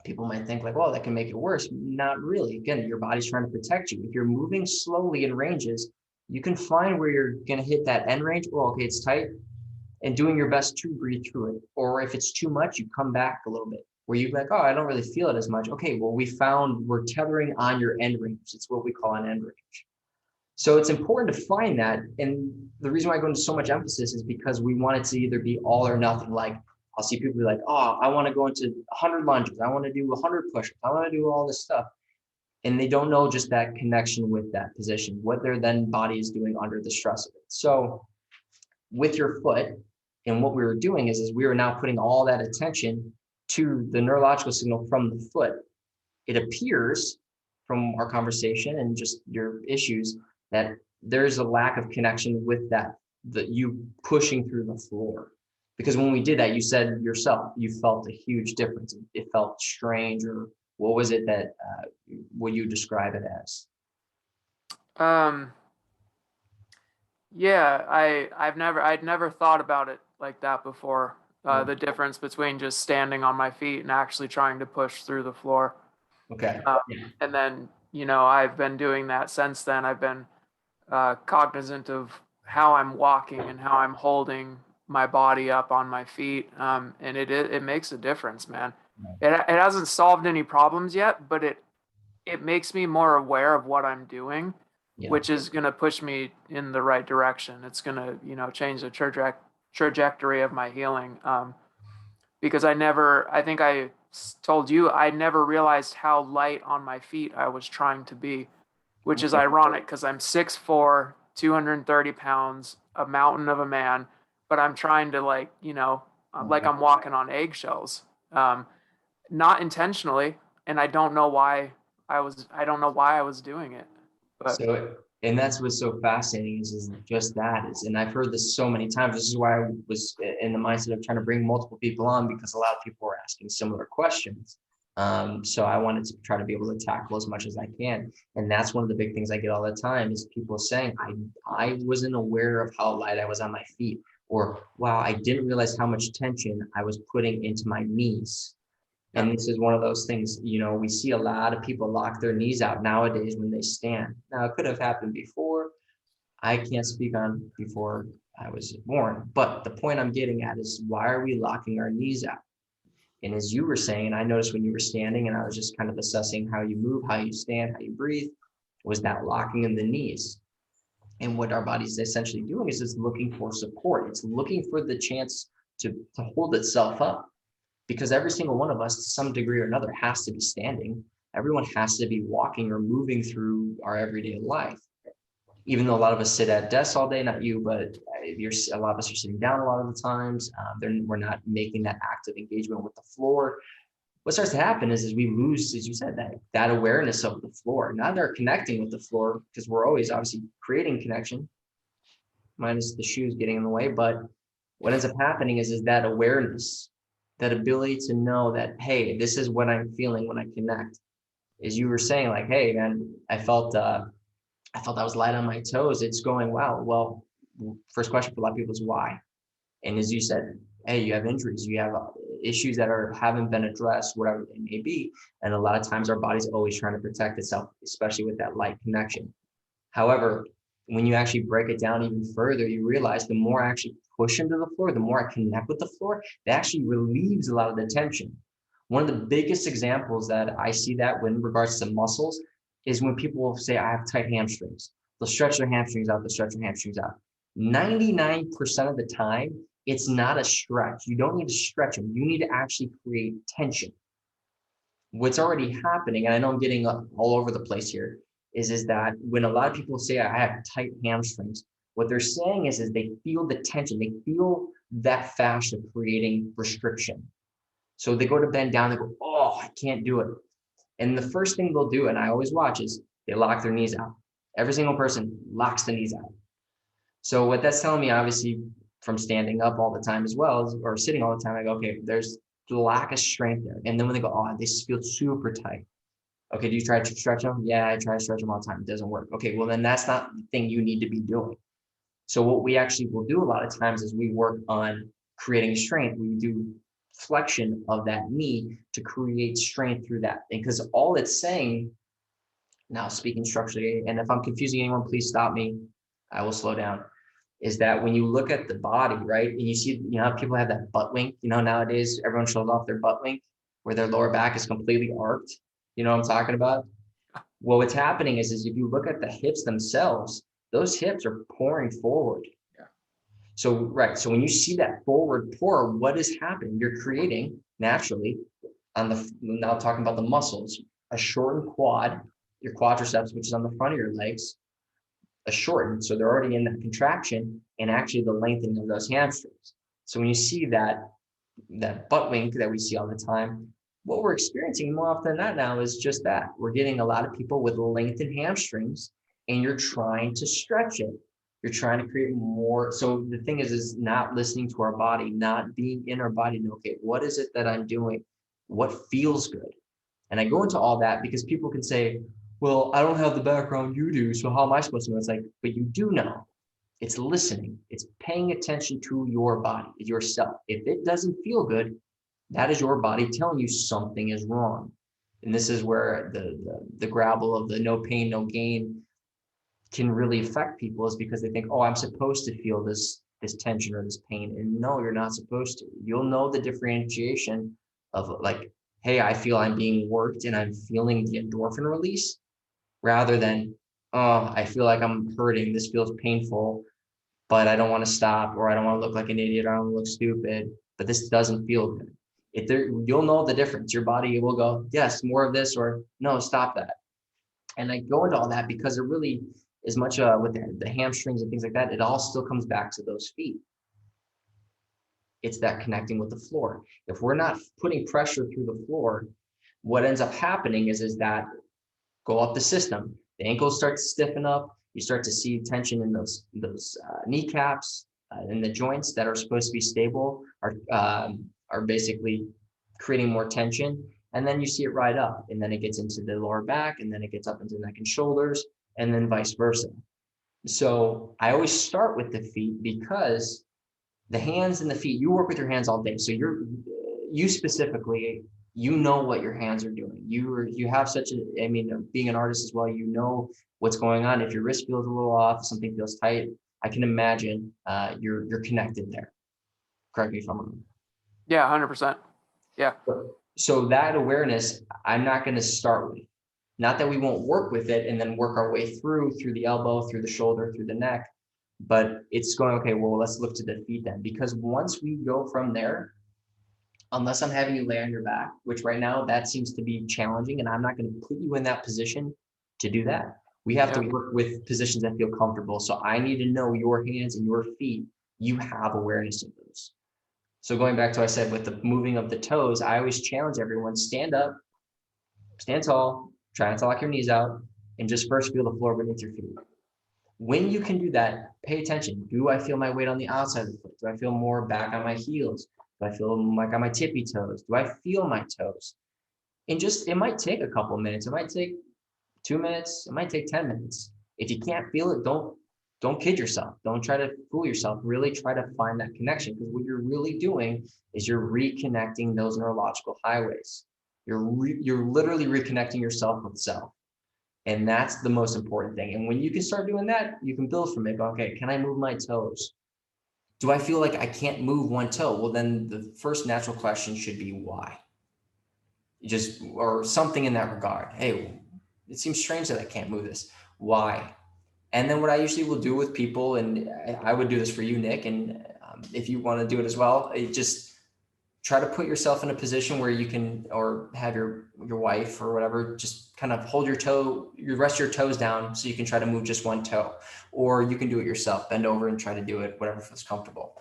people might think like, well, that can make it worse. Not really. Again, your body's trying to protect you. If you're moving slowly in ranges, you can find where you're going to hit that end range. Oh, okay, it's tight. And doing your best to breathe through it. Or if it's too much, you come back a little bit, where you're like, oh, I don't really feel it as much. Okay, well, we're tethering on your end range. It's what we call an end range. So it's important to find that. And the reason why I go into so much emphasis is because we want it to either be all or nothing. Like I'll see people be like, oh, I want to go into 100 lunges. I want to do 100 push-ups. I want to do all this stuff. And they don't know just that connection with that position, what their then body is doing under the stress of it. So with your foot, and what we were doing is we were now putting all that attention to the neurological signal from the foot. It appears from our conversation and just your issues that there's a lack of connection with that you pushing through the floor, Because when we did that, you said yourself, you felt a huge difference. It felt strange, or what was it that, would you describe it as? Um, yeah, I'd never thought about it like that before. The difference between just standing on my feet and actually trying to push through the floor. Okay. Um, Yeah. and then, I've been doing that since then. I've been cognizant of how I'm walking and how I'm holding my body up on my feet. And it makes a difference, man. It hasn't solved any problems yet, but it makes me more aware of what I'm doing, Yeah. which is going to push me in the right direction. It's going to, change the trajectory of my healing. Because I think I told you, I never realized how light on my feet I was trying to be, which is Okay. ironic because I'm 6'4", 230 pounds, a mountain of a man, but I'm trying to like I'm walking on eggshells, not intentionally, and I don't know why I was doing it, but So, and that's what's so fascinating is just that is, and I've heard this so many times. This is why I was in the mindset of trying to bring multiple people on, because a lot of people were asking similar questions. So I wanted to try to be able to tackle as much as I can. And that's one of the big things I get all the time is people saying, I wasn't aware of how light I was on my feet, or wow, I didn't realize how much tension I was putting into my knees. And this is one of those things, we see a lot of people lock their knees out nowadays when they stand. Now, it could have happened before. I can't speak on before I was born. But the point I'm getting at is, why are we locking our knees out? And as you were saying, I noticed when you were standing and I was just kind of assessing how you move, how you stand, how you breathe, was that locking in the knees. And what our body's essentially doing is it's looking for support. It's looking for the chance to hold itself up. Because every single one of us, to some degree or another, has to be standing. Everyone has to be walking or moving through our everyday life. Even though a lot of us sit at desks all day, not you, but a lot of us are sitting down a lot of the times. We're not making that active engagement with the floor. What starts to happen is we lose, as you said, that awareness of the floor. Not that we're connecting with the floor, because we're always obviously creating connection, minus the shoes getting in the way. But what ends up happening is that awareness, that ability to know that, hey, this is what I'm feeling when I connect. As you were saying, like, hey, man, I felt I was light on my toes. It's going, wow. Well, first question for a lot of people is why. And as you said, hey, you have injuries, you have issues that haven't been addressed, whatever they may be. And a lot of times our body's always trying to protect itself, especially with that light connection. However, when you actually break it down even further, you realize the more I actually push into the floor, the more I connect with the floor, that actually relieves a lot of the tension. One of the biggest examples that I see that when in regards to muscles is when people will say, I have tight hamstrings. They'll stretch their hamstrings out, they'll stretch their hamstrings out. 99% of the time, it's not a stretch. You don't need to stretch them. You need to actually create tension. What's already happening, and I know I'm getting all over the place here, is that when a lot of people say I have tight hamstrings, what they're saying is they feel the tension, they feel that fascia creating restriction. So they go to bend down, they go, oh, I can't do it. And the first thing they'll do, and I always watch, is they lock their knees out. Every single person locks the knees out. So what that's telling me, obviously, from standing up all the time as well, or sitting all the time, I go, okay, there's the lack of strength there. And then when they go, oh, they feel super tight. Okay, do you try to stretch them? Yeah, I try to stretch them all the time. It doesn't work. Okay, well, then that's not the thing you need to be doing. So what we actually will do a lot of times is we work on creating strength. We do flexion of that knee to create strength through that. And because all it's saying, now speaking structurally, and if I'm confusing anyone, please stop me. I will slow down. Is that when you look at the body, right? And you see, how people have that butt wink, nowadays everyone shows off their butt wink where their lower back is completely arched. You know what I'm talking about? Well, what's happening is if you look at the hips themselves, those hips are pouring forward. Yeah. So, right. So when you see that forward pour, what is happening? You're creating naturally now talking about the muscles, a shortened quad, your quadriceps, which is on the front of your legs, a shortened. So they're already in that contraction and actually the lengthening of those hamstrings. So when you see that butt wink that we see all the time, what we're experiencing more often than not now is just that. We're getting a lot of people with lengthened hamstrings and you're trying to stretch it. You're trying to create more. So the thing is not listening to our body, not being in our body. And okay, what is it that I'm doing? What feels good? And I go into all that because people can say, well, I don't have the background you do, so how am I supposed to know? It's like, but you do know. It's listening. It's paying attention to your body, yourself. If it doesn't feel good, that is your body telling you something is wrong. And this is where the grabble of the no pain, no gain can really affect people, is because they think, oh, I'm supposed to feel this tension or this pain. And no, you're not supposed to. You'll know the differentiation of like, hey, I feel I'm being worked and I'm feeling the endorphin release, rather than, oh, I feel like I'm hurting. This feels painful, but I don't want to stop, or I don't want to look like an idiot, or I don't want to look stupid, but this doesn't feel good. If there, you'll know the difference. Your body will go, yes, more of this, or no, stop that. And I go into all that because it really, as much with the hamstrings and things like that, it all still comes back to those feet. It's that connecting with the floor. If we're not putting pressure through the floor, what ends up happening is that go up the system. The ankles start to stiffen up. You start to see tension in those kneecaps, and the joints that are supposed to be stable are basically creating more tension. And then you see it right up, and then it gets into the lower back, and then it gets up into the neck and shoulders, and then vice versa. So I always start with the feet, because the hands and the feet, you work with your hands all day. So you specifically, you know what your hands are doing. You have such a, I mean, being an artist as well, you know what's going on. If your wrist feels a little off, something feels tight, I can imagine you're connected there. Correct me if I'm wrong. Yeah, 100%. Yeah. So that awareness, I'm not going to start with. Not that we won't work with it and then work our way through the elbow, through the shoulder, through the neck, but it's going, okay, well, let's look to the feet then. Because once we go from there, unless I'm having you lay on your back, which right now that seems to be challenging, and I'm not going to put you in that position to do that. We have to work with positions that feel comfortable. So I need to know your hands and your feet. You have awareness of those. So going back to what I said with the moving of the toes, I always challenge everyone, stand up, stand tall, try not to lock your knees out, and just first feel the floor beneath your feet. When you can do that, pay attention. Do I feel my weight on the outside of the foot? Do I feel more back on my heels? Do I feel like on my tippy toes? Do I feel my toes? And just, it might take a couple of minutes. It might take 2 minutes. It might take 10 minutes. If you can't feel it, don't kid yourself. Don't try to fool yourself. Really try to find that connection, because what you're really doing is you're reconnecting those neurological highways. You're literally reconnecting yourself with self. And that's the most important thing. And when you can start doing that, you can build from it. Okay, can I move my toes? Do I feel like I can't move one toe? Well, then the first natural question should be why? Just, or something in that regard. Hey, it seems strange that I can't move this. Why? And then what I usually will do with people, and I would do this for you, Nick, and if you want to do it as well, just try to put yourself in a position where you can, or have your wife or whatever, just kind of hold you rest your toes down so you can try to move just one toe, or you can do it yourself, bend over and try to do it, whatever feels comfortable.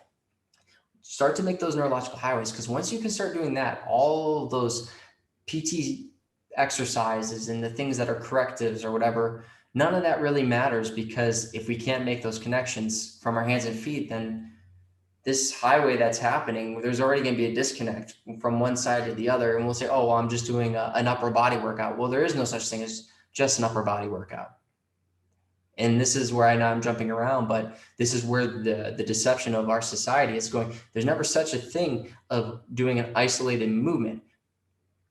Start to make those neurological highways, because once you can start doing that, all those PT exercises and the things that are correctives or whatever, none of that really matters, because if we can't make those connections from our hands and feet, then this highway that's happening, there's already going to be a disconnect from one side to the other. And we'll say, oh, well, I'm just doing an upper body workout. Well, there is no such thing as just an upper body workout. And this is where I know I'm jumping around, but this is where the deception of our society is going. There's never such a thing of doing an isolated movement.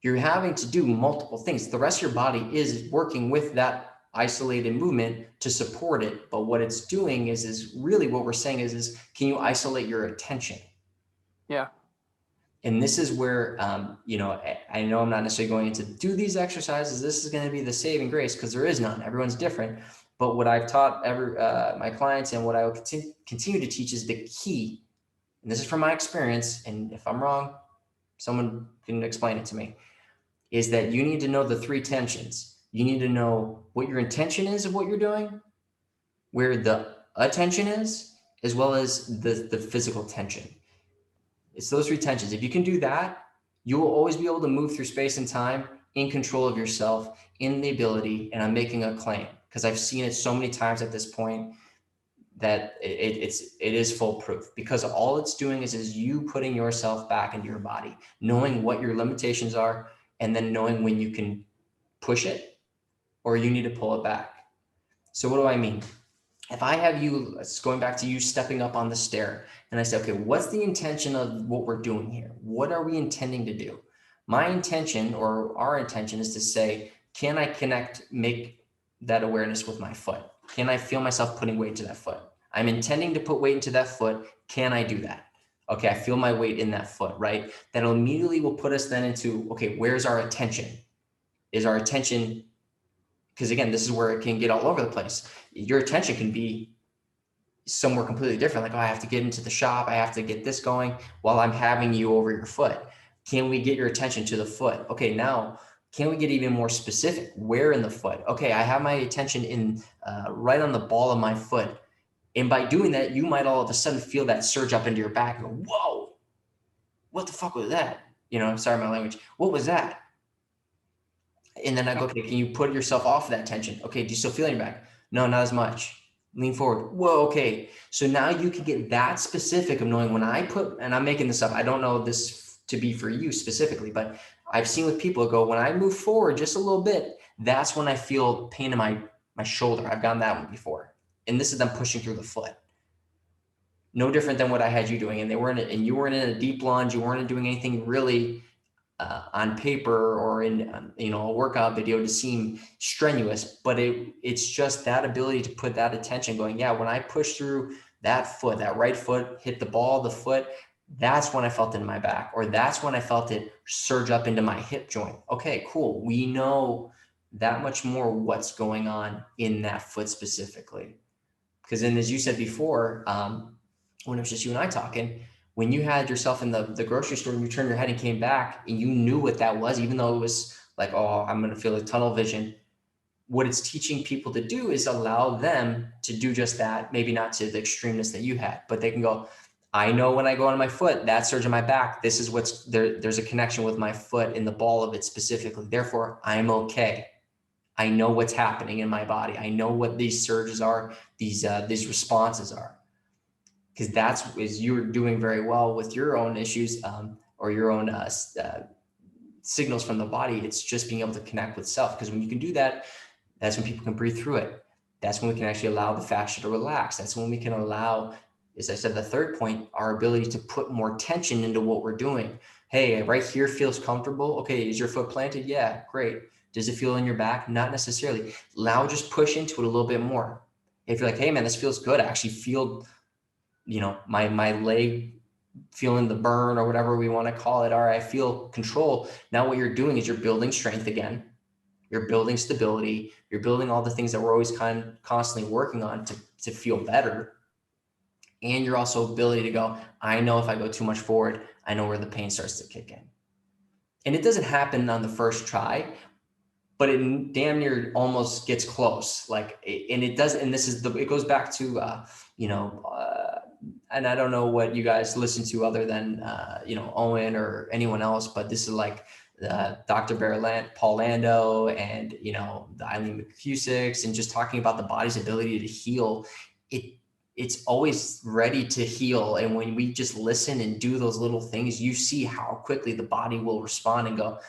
You're having to do multiple things. The rest of your body is working with that isolated movement to support it. But what it's doing is really what we're saying is can you isolate your attention? Yeah. And this is where, I know I'm not necessarily going to do these exercises. This is going to be the saving grace, because there is none. Everyone's different. But what I've taught my clients, and what I will continue to teach, is the key. And this is from my experience. And if I'm wrong, someone can explain it to me, is that you need to know the 3 tensions. You need to know what your intention is of what you're doing, where the attention is, as well as the physical tension. It's those 3 tensions. If you can do that, you will always be able to move through space and time in control of yourself, in the ability, and I'm making a claim because I've seen it so many times at this point. that it is foolproof, because all it's doing is you putting yourself back into your body, knowing what your limitations are, and then knowing when you can push it or you need to pull it back. So what do I mean? If I have you, it's going back to you stepping up on the stair, and I say, okay, what's the intention of what we're doing here? What are we intending to do? My intention, or our intention, is to say, can I make that awareness with my foot? Can I feel myself putting weight to that foot? I'm intending to put weight into that foot. Can I do that? Okay, I feel my weight in that foot, right? That immediately will put us then into, okay, where's our attention? Is our attention, because again, this is where it can get all over the place. Your attention can be somewhere completely different. Like, oh, I have to get into the shop. I have to get this going while I'm having you over your foot. Can we get your attention to the foot? Okay, now, can we get even more specific? Where in the foot? Okay, I have my attention in right on the ball of my foot. And by doing that, you might all of a sudden feel that surge up into your back and go, whoa, what the fuck was that? You know, sorry, my language. What was that? And then I go, okay, can you put yourself off of that tension? Okay, do you still feel your back? No, not as much. Lean forward. Whoa, okay. So now you can get that specific of knowing when I put, and I'm making this up, I don't know this to be for you specifically, but I've seen with people go, when I move forward just a little bit, that's when I feel pain in my shoulder. I've gotten that one before. And this is them pushing through the foot. No different than what I had you doing. And you weren't in a deep lunge. You weren't doing anything really on paper or in a workout video to seem strenuous, but it's just that ability to put that attention going, yeah, when I push through that foot, that right foot hit the ball of the foot, that's when I felt it in my back, or that's when I felt it surge up into my hip joint. Okay, cool. We know that much more what's going on in that foot specifically. Because then, as you said before, when it was just you and I talking, when you had yourself in the grocery store and you turned your head and came back and you knew what that was, even though it was like, oh, I'm going to feel a tunnel vision. What it's teaching people to do is allow them to do just that. Maybe not to the extremeness that you had, but they can go, I know when I go on my foot, that surge in my back, this is what's there. There's a connection with my foot in the ball of it specifically. Therefore, I'm okay. I know what's happening in my body. I know what these surges are, these responses are. Because that's as you're doing very well with your own issues or your own signals from the body. It's just being able to connect with self. Because when you can do that, that's when people can breathe through it. That's when we can actually allow the fascia to relax. That's when we can allow, as I said, the third point, our ability to put more tension into what we're doing. Hey, right here feels comfortable. Okay, is your foot planted? Yeah, great. Does it feel in your back? Not necessarily. Now just push into it a little bit more. If you're like, hey man, this feels good. I actually feel my leg feeling the burn or whatever we want to call it, or I feel control. Now what you're doing is you're building strength again. You're building stability. You're building all the things that we're always constantly working on to feel better. And you're also ability to go, I know if I go too much forward, I know where the pain starts to kick in. And it doesn't happen on the first try, but it damn near almost gets close. And it does. And it goes back to, and I don't know what you guys listen to other than, Owen or anyone else, but this is like Dr. Paul Lando and, the Eileen McCusick's, and just talking about the body's ability to heal. It's always ready to heal. And when we just listen and do those little things, you see how quickly the body will respond and go,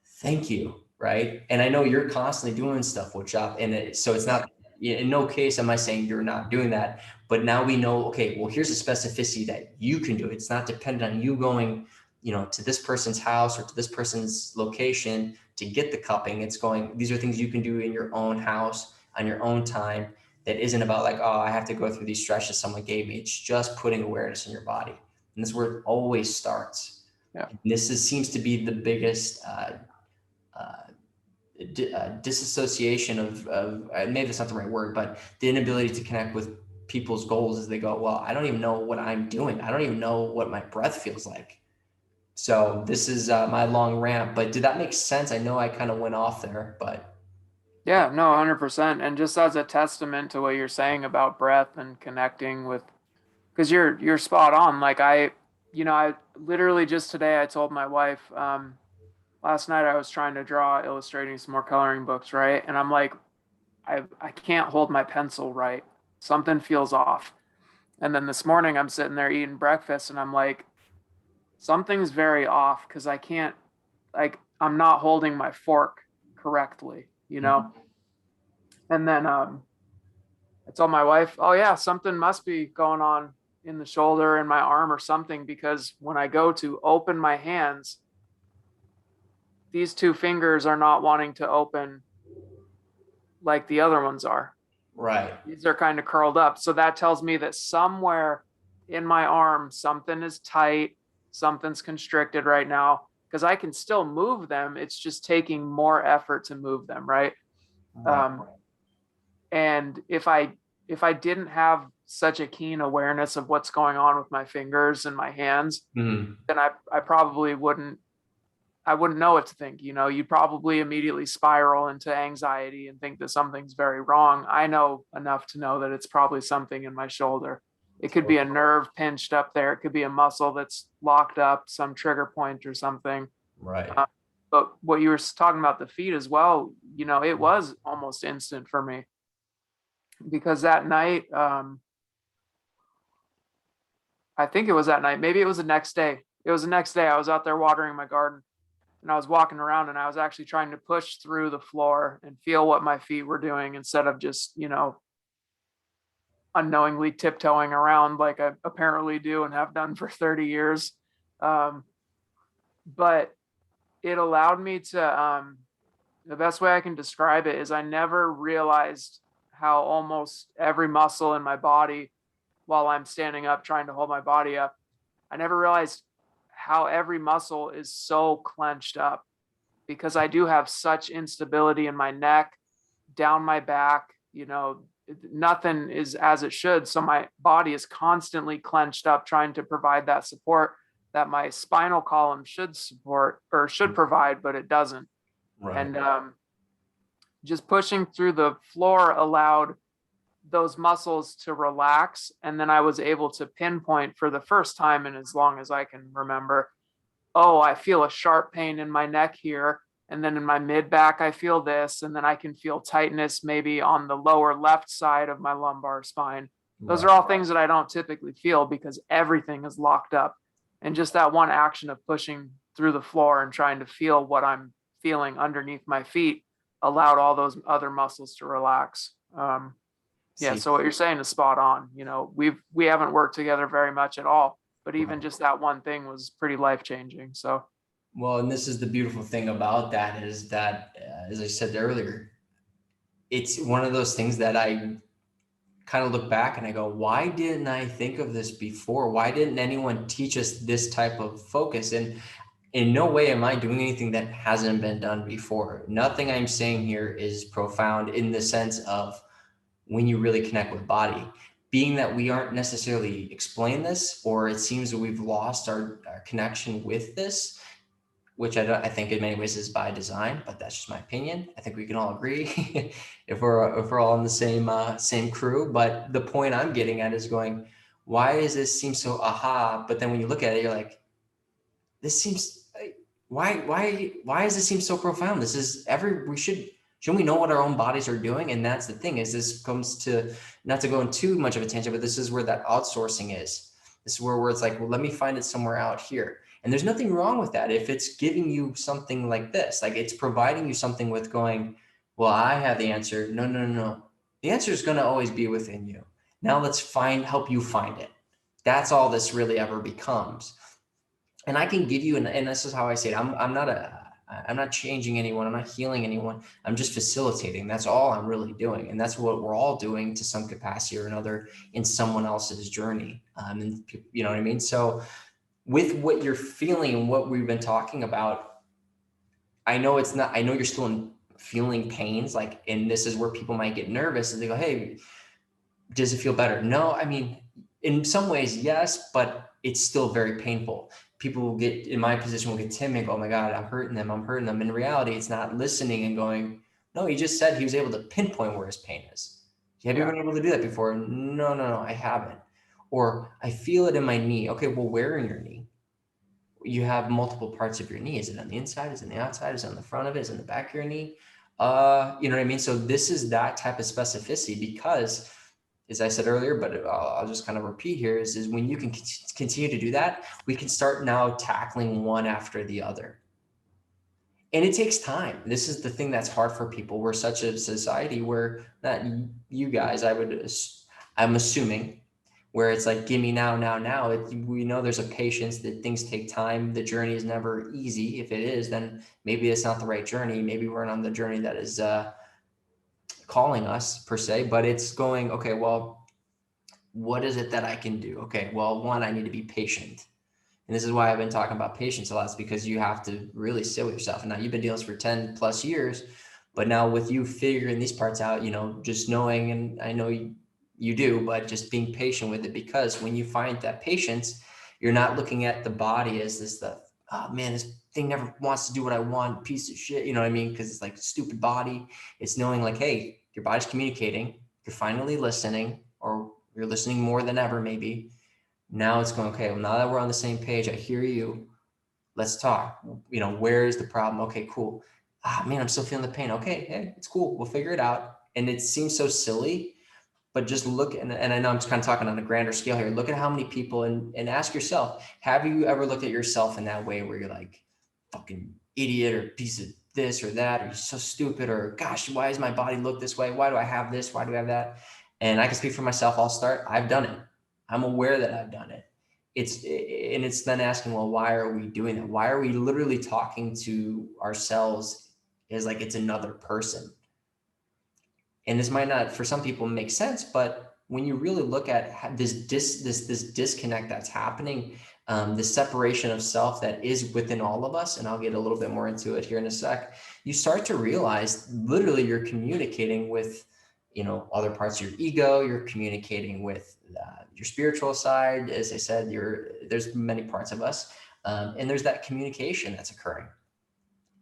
thank you. Right. And I know you're constantly doing stuff, Woodshop. And so it's not, in no case am I saying you're not doing that, but now we know, okay, well, here's a specificity that you can do. It's not dependent on you going, to this person's house or to this person's location to get the cupping. It's going, these are things you can do in your own house on your own time. That isn't about like, oh, I have to go through these stretches someone gave me. It's just putting awareness in your body. And this is where it always starts. Yeah. And this seems to be the biggest, disassociation of maybe that's not the right word, but the inability to connect with people's goals as they go, well, I don't even know what I'm doing. I don't even know what my breath feels like. So this is my long rant, but did that make sense? I know I kind of went off there, but. Yeah, no, 100%. And just as a testament to what you're saying about breath and connecting with, because you're spot on. Like I literally just today I told my wife, last night I was trying to draw, illustrating some more coloring books, right? And I'm like, I can't hold my pencil right. something feels off. And then this morning I'm sitting there eating breakfast and I'm like, something's very off because I can't, like, I'm not holding my fork correctly, you know? And then I told my wife, oh yeah, something must be going on in the shoulder and my arm or something, because when I go to open my hands, these two fingers are not wanting to open like the other ones are. Right. These are kind of curled up. So that tells me that somewhere in my arm, something is tight, something's constricted right now, because I can still move them. It's just taking more effort to move them, right? Right. And if I didn't have such a keen awareness of what's going on with my fingers and my hands, Mhm. then I probably wouldn't know what to think. You know, you'd probably immediately spiral into anxiety and think that something's very wrong. I know enough to know that it's probably something in my shoulder. It could be a nerve pinched up there. It could be a muscle that's locked up, some trigger point or something. Right. But what you were talking about the feet as well, you know, it was almost instant for me, because that night, I think it was that night, maybe it was the next day. It was the next day. I was out there watering my garden and I was walking around and I was actually trying to push through the floor and feel what my feet were doing instead of just, you know, unknowingly tiptoeing around like I apparently do and have done for 30 years. Um, but it allowed me to, the best way I can describe it is I never realized how almost every muscle in my body, while I'm standing up trying to hold my body up, I never realized how every muscle is so clenched up, because I do have such instability in my neck, down my back, you know, nothing is as it should. So my body is constantly clenched up, trying to provide that support that my spinal column should support or should provide, but it doesn't. Right. And just pushing through the floor allowed those muscles to relax. And then I was able to pinpoint for the first time in as long as I can remember, oh, I feel a sharp pain in my neck here. And then in my mid back, I feel this. And then I can feel tightness maybe on the lower left side of my lumbar spine. Those are all things that I don't typically feel because everything is locked up. And just that one action of pushing through the floor and trying to feel what I'm feeling underneath my feet allowed all those other muscles to relax. Yeah, See, so what you're saying is spot on. You know, we haven't worked together very much at all, but even just that one thing was pretty life changing. So well, and this is the beautiful thing about that is that, as I said earlier, it's one of those things that I kind of look back and I go, why didn't I think of this before? Why didn't anyone teach us this type of focus? And in no way am I doing anything that hasn't been done before. Nothing I'm saying here is profound in the sense of when you really connect with body. Being that we aren't necessarily explain this, or it seems that we've lost our connection with this, which I think in many ways is by design, but that's just my opinion. I think we can all agree if we're all in the same crew. But the point I'm getting at is going, why does this seem so aha? But then when you look at it, you're like, this seems why does this seem so profound? This is shouldn't we know what our own bodies are doing? And that's the thing is this comes to, not to go in too much of a tangent, but this is where that outsourcing is. This is where it's like, well, let me find it somewhere out here. And there's nothing wrong with that. If it's giving you something like this, like it's providing you something with going, well, I have the answer. No. The answer is going to always be within you. Now let's help you find it. That's all this really ever becomes. And I can give you, and this is how I say it. I'm not changing anyone. I'm not healing anyone. I'm just facilitating. That's all I'm really doing. And that's what we're all doing to some capacity or another in someone else's journey. And you know what I mean? So with what you're feeling and what we've been talking about, I know you're still feeling pains, like, and this is where people might get nervous and they go, hey, does it feel better? No, I mean, in some ways, yes, but it's still very painful. People will get, in my position, will get timid and go, oh my God, I'm hurting them. In reality, it's not listening and going, no, he just said he was able to pinpoint where his pain is. Have you been able to do that before? No, I haven't. Or I feel it in my knee. Okay, well, where in your knee? You have multiple parts of your knee. Is it on the inside? Is it on the outside? Is it on the front of it? Is it in the back of your knee? You know what I mean? So this is that type of specificity, because as I said earlier, but I'll just kind of repeat here is when you can continue to do that, we can start now tackling one after the other. And it takes time. This is the thing that's hard for people. We're such a society where, not you guys, I'm assuming, where it's like, give me now, now, now. We know there's a patience, that things take time. The journey is never easy. If it is, then maybe it's not the right journey. Maybe we're not on the journey that is calling us per se, but it's going, okay, well, what is it that I can do? Okay, well, one, I need to be patient. And this is why I've been talking about patience a lot. It's because you have to really sit with yourself. And now you've been doing this for 10 plus years, but now with you figuring these parts out, just knowing, and I know you do, but just being patient with it, because when you find that patience, you're not looking at the body as this stuff. Oh man, this thing never wants to do what I want, piece of shit. You know what I mean? Because it's like stupid body. It's knowing like, hey, your body's communicating. You're finally listening, or you're listening more than ever, maybe. Now it's going, okay, well, now that we're on the same page, I hear you. Let's talk. Where is the problem? Okay, cool. Man, I'm still feeling the pain. Okay, hey, it's cool. We'll figure it out. And it seems so silly, but just look, and I know I'm just kind of talking on a grander scale here. Look at how many people, and ask yourself, have you ever looked at yourself in that way where you're like, fucking idiot, or piece of this or that, or you're so stupid, or gosh, why does my body look this way? Why do I have this? Why do I have that? And I can speak for myself. I'll start. I've done it. I'm aware that I've done it. It's then asking, well, why are we doing that? Why are we literally talking to ourselves as like it's another person? And this might not, for some people, make sense, but when you really look at this disconnect that's happening, this separation of self that is within all of us, and I'll get a little bit more into it here in a sec, you start to realize literally you're communicating with other parts of your ego. You're communicating with your spiritual side. As I said, there's many parts of us, and there's that communication that's occurring.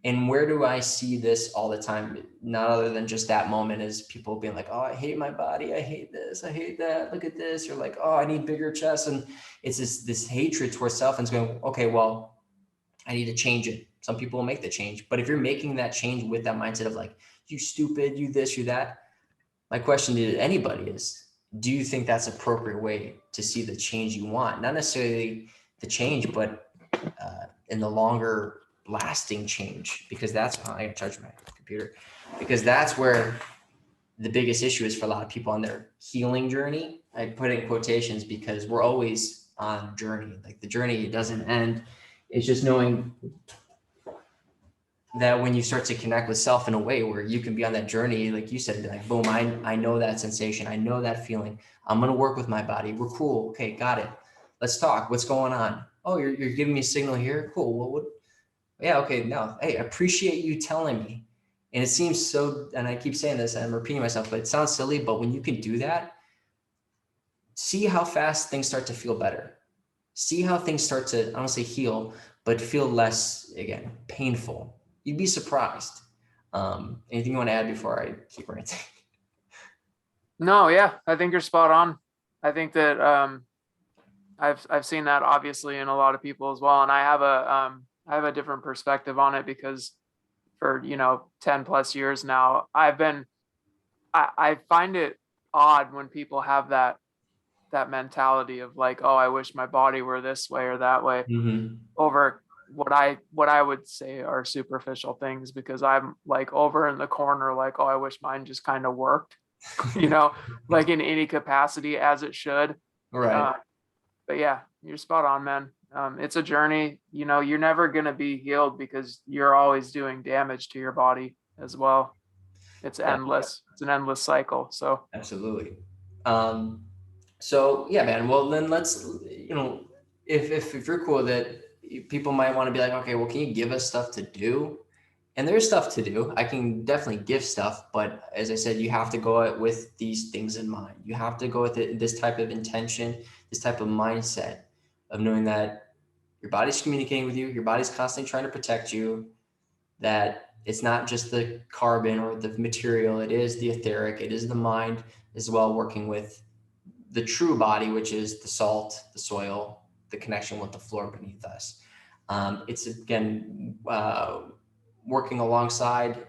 And where do I see this all the time? Not other than just that moment, is people being like, oh, I hate my body. I hate this. I hate that. Look at this. You're like, oh, I need bigger chest. And it's this hatred towards self, and it's going, okay, well, I need to change it. Some people will make the change. But if you're making that change with that mindset of like, you stupid, you this, you that, my question to anybody is, do you think that's an appropriate way to see the change you want? Not necessarily the change, but in the longer lasting change, because that's how I charge my computer, because that's where the biggest issue is for a lot of people on their healing journey. I put it in quotations because we're always on a journey. Like the journey doesn't end. It's just knowing that when you start to connect with self in a way where you can be on that journey, like you said, like, boom, I know that sensation. I know that feeling. I'm going to work with my body. We're cool. Okay. Got it. Let's talk. What's going on? Oh, you're giving me a signal here. Cool. Well, yeah. Okay. Now, hey, I appreciate you telling me. And it seems so, and I keep saying this, and I'm repeating myself, but it sounds silly, but when you can do that, see how fast things start to feel better. See how things start to, I don't say heal, but feel less, again, painful. You'd be surprised. Anything you want to add before I keep ranting? No, yeah, I think you're spot on. I think that I've seen that obviously in a lot of people as well, and I have a different perspective on it because for 10 plus years now, I find it odd when people have that mentality of like, oh, I wish my body were this way or that way, over what I would say are superficial things, because I'm like over in the corner like, oh, I wish mine just kind of worked, like in any capacity as it should. Right. But yeah, you're spot on, man. It's a journey. You're never going to be healed because you're always doing damage to your body as well. It's endless. It's an endless cycle. So absolutely. So yeah, man. Well, then let's, if you're cool with it, people might want to be like, okay, well, can you give us stuff to do? And there's stuff to do. I can definitely give stuff, but as I said, you have to go with these things in mind. You have to go with this type of intention, this type of mindset of knowing that your body's communicating with you, your body's constantly trying to protect you, that it's not just the carbon or the material, it is the etheric, it is the mind as well, working with the true body, which is the salt, the soil, the connection with the floor beneath us. It's again, working alongside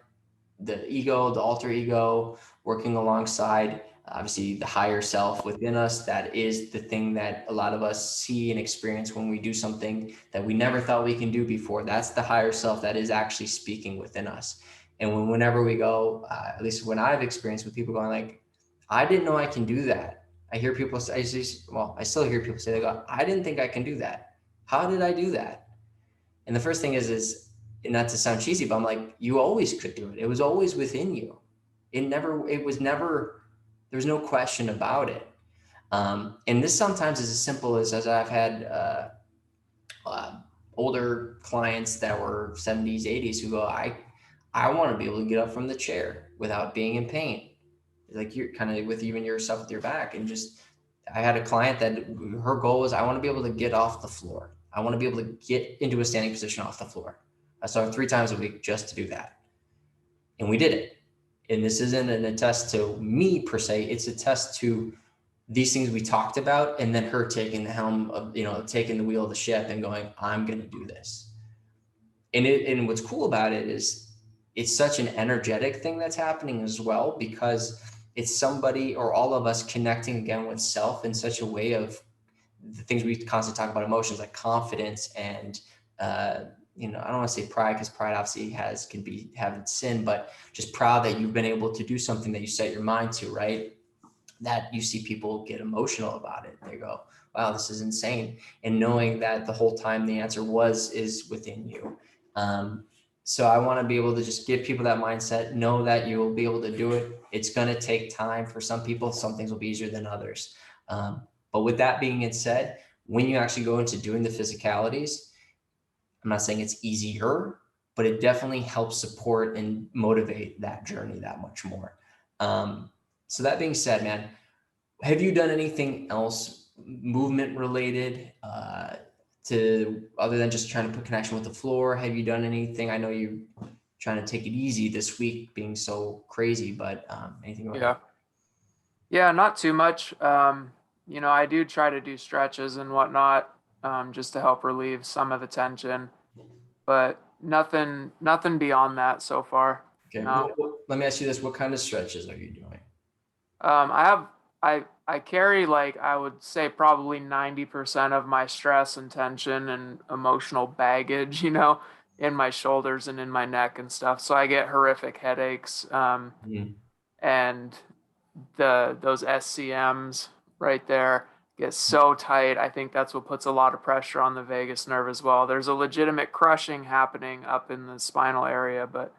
the ego, the alter ego, working alongside obviously the higher self within us. That is the thing that a lot of us see and experience when we do something that we never thought we can do before. That's the higher self that is actually speaking within us. And whenever we go, at least when I've experienced with people going like, I didn't know I can do that. I hear people say, I still hear people say, they go, I didn't think I can do that. How did I do that? And the first thing is not to sound cheesy, but I'm like, you always could do it. It was always within you. It was never, there's no question about it. And this sometimes is as simple as I've had older clients that were 70s, 80s who go, I want to be able to get up from the chair without being in pain. Like you're kind of with even yourself with your back. And just, I had a client that her goal was, I want to be able to get off the floor. I want to be able to get into a standing position off the floor. I saw her 3 times a week just to do that. And we did it. And this isn't an attest to me per se, it's a test to these things we talked about, and then her taking the helm of, taking the wheel of the ship and going, I'm going to do this. And what's cool about it is it's such an energetic thing that's happening as well, because it's somebody or all of us connecting again with self in such a way of the things we constantly talk about, emotions like confidence and, I don't want to say pride, because pride obviously can have its sin, but just proud that you've been able to do something that you set your mind to, right? That you see people get emotional about it. They go, wow, this is insane. And knowing that the whole time the answer is within you. So I want to be able to just give people that mindset, know that you will be able to do it. It's going to take time for some people. Some things will be easier than others. But with that being said, when you actually go into doing the physicalities, I'm not saying it's easier, but it definitely helps support and motivate that journey that much more. So that being said, man, have you done anything else movement related to other than just trying to put connection with the floor? Have you done anything? I know you're trying to take it easy this week being so crazy, but anything like that? Yeah, not too much. I do try to do stretches and whatnot, just to help relieve some of the tension, but nothing beyond that so far. Okay. No. Let me ask you this. What kind of stretches are you doing? I carry, like, I would say probably 90% of my stress and tension and emotional baggage, in my shoulders and in my neck and stuff. So I get horrific headaches. And those SCMs right there get so tight. I think that's what puts a lot of pressure on the vagus nerve as well. There's a legitimate crushing happening up in the spinal area, but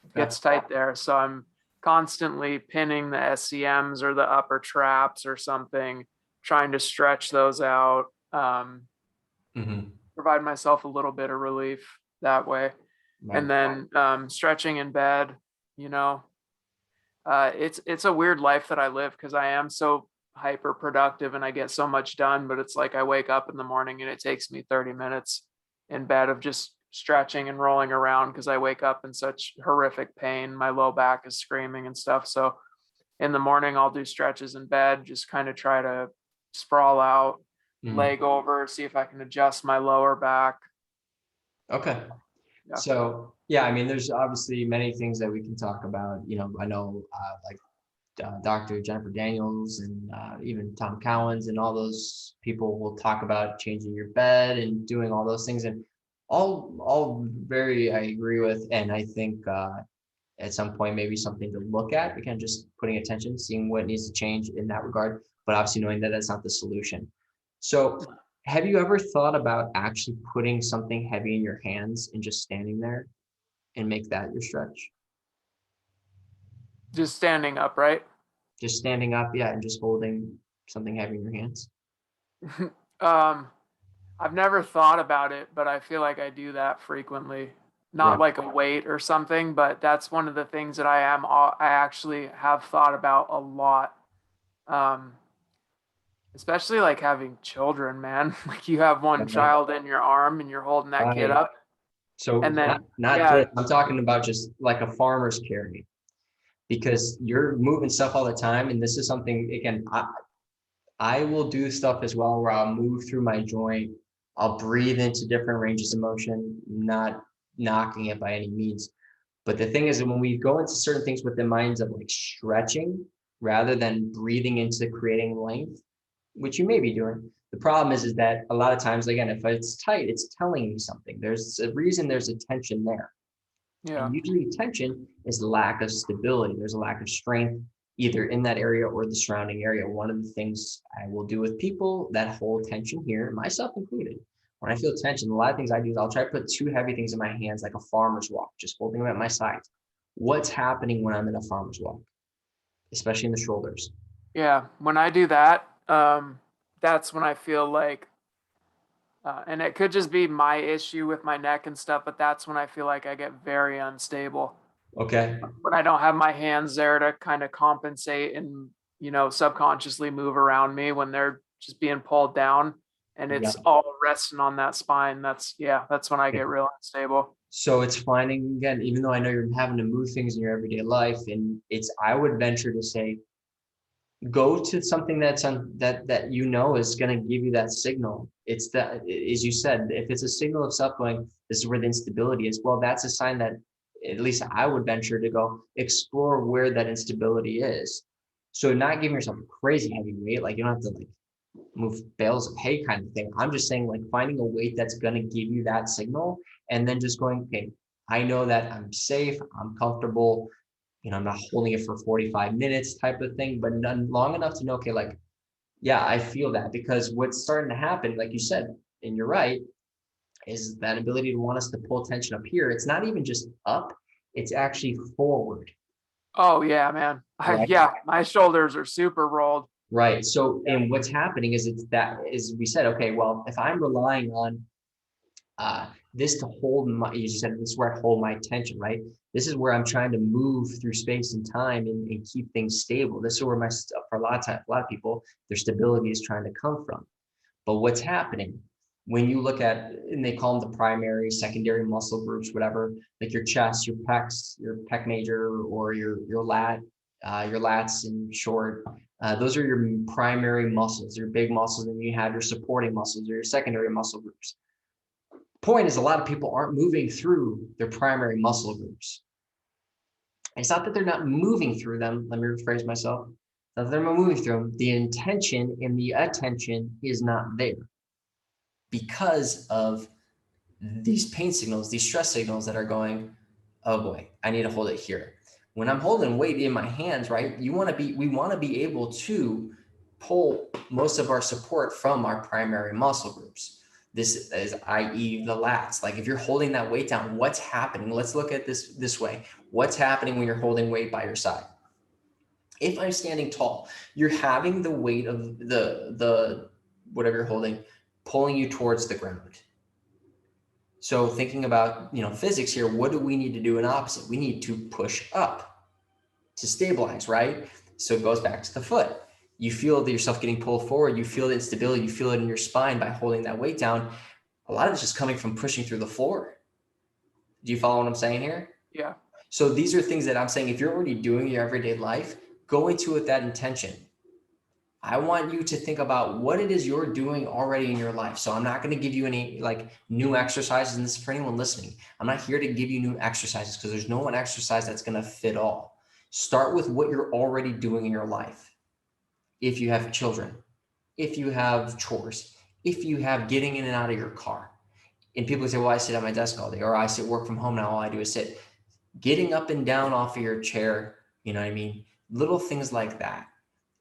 it gets tight there. So I'm constantly pinning the SCMs or the upper traps or something, trying to stretch those out, provide myself a little bit of relief that way. Right. And then stretching in bed, it's a weird life that I live because I am so hyper productive and I get so much done, but it's like I wake up in the morning and it takes me 30 minutes in bed of just stretching and rolling around because I wake up in such horrific pain. My low back is screaming and stuff. So in the morning, I'll do stretches in bed, just kind of try to sprawl out, leg over, see if I can adjust my lower back. Okay. Yeah. So, yeah, I mean, there's obviously many things that we can talk about. I know like Dr. Jennifer Daniels and even Tom Cowens and all those people will talk about changing your bed and doing all those things, and all very I agree with. And I think at some point maybe something to look at, again, just putting attention, seeing what needs to change in that regard, but obviously knowing that that's not the solution. So have you ever thought about actually putting something heavy in your hands and just standing there and make that your stretch? Just standing upright. Just standing up, yeah, and just holding something heavy in your hands. I've never thought about it, but I feel like I do that frequently. Not like a weight or something, but that's one of the things that I actually have thought about a lot. Especially like having children, man. Like you have one child in your arm and you're holding that kid up. So And then I'm talking about just like a farmer's carry, because you're moving stuff all the time. And this is something, again, I will do stuff as well where I'll move through my joint. I'll breathe into different ranges of motion, not knocking it by any means. But the thing is that when we go into certain things with the minds of like stretching, rather than breathing into creating length, which you may be doing. The problem is that a lot of times, again, if it's tight, it's telling me something. There's a reason there's a tension there. Yeah. And usually tension is lack of stability. There's a lack of strength either in that area or the surrounding area. One of the things I will do with people that hold tension here, myself included, when I feel tension, a lot of things I do is I'll try to put two heavy things in my hands like a farmer's walk, just holding them at my sides. What's happening when I'm in a farmer's walk, especially in the shoulders? Yeah. When I do that, that's when I feel like, and it could just be my issue with my neck and stuff, but that's when I feel like I get very unstable. Okay. When I don't have my hands there to kind of compensate and, subconsciously move around me when they're just being pulled down and Yeah. it's all resting on that spine. That's when I get real unstable. So it's finding, again, even though I know you're having to move things in your everyday life, and I would venture to say, go to something that's that is going to give you that signal. It's that, as you said, if it's a signal of self going, this is where the instability is. Well, that's a sign that at least I would venture to go explore where that instability is. So not giving yourself a crazy heavy weight, like you don't have to like move bales of hay kind of thing. I'm just saying like finding a weight that's going to give you that signal and then just going, okay, I know that I'm safe, I'm comfortable, I'm not holding it for 45 minutes type of thing, but none long enough to know, okay, like, yeah, I feel that, because what's starting to happen, like you said, and you're right, is that ability to want us to pull tension up here. It's not even just up, it's actually forward. Oh yeah, man. Right. Yeah, my shoulders are super rolled. Right. So, and what's happening is we said, okay, well, if I'm relying on this to hold my, as you said, this is where I hold my attention, right? This is where I'm trying to move through space and time and keep things stable. This is where for a lot of people, their stability is trying to come from. But what's happening when you look at, and they call them the primary, secondary muscle groups, whatever, like your chest, your pecs, your pec major, or your lats in short, those are your primary muscles, your big muscles, and you have your supporting muscles or your secondary muscle groups. Point is, a lot of people aren't moving through their primary muscle groups. It's not that they're not moving through them. Let me rephrase myself. Not that they're not moving through them. The intention and the attention is not there because of these pain signals, these stress signals that are going, oh boy, I need to hold it here. When I'm holding weight in my hands, right? We want to be able to pull most of our support from our primary muscle groups. This is, i.e. the lats. Like if you're holding that weight down, what's happening? Let's look at this way. What's happening when you're holding weight by your side? If I'm standing tall, you're having the weight of the whatever you're holding pulling you towards the ground. So thinking about, physics here, what do we need to do in opposite? We need to push up to stabilize, right? So it goes back to the foot. You feel yourself getting pulled forward. You feel the instability. You feel it in your spine by holding that weight down. A lot of it's just coming from pushing through the floor. Do you follow what I'm saying here? Yeah. So these are things that I'm saying, if you're already doing your everyday life, go into it with that intention. I want you to think about what it is you're doing already in your life. So I'm not going to give you any like new exercises. And this is for anyone listening. I'm not here to give you new exercises because there's no one exercise that's going to fit all. Start with what you're already doing in your life. If you have children, if you have chores, if you have getting in and out of your car. And people say, well, I sit at my desk all day, or I work from home now, all I do is sit. Getting up and down off of your chair, you know what I mean? Little things like that.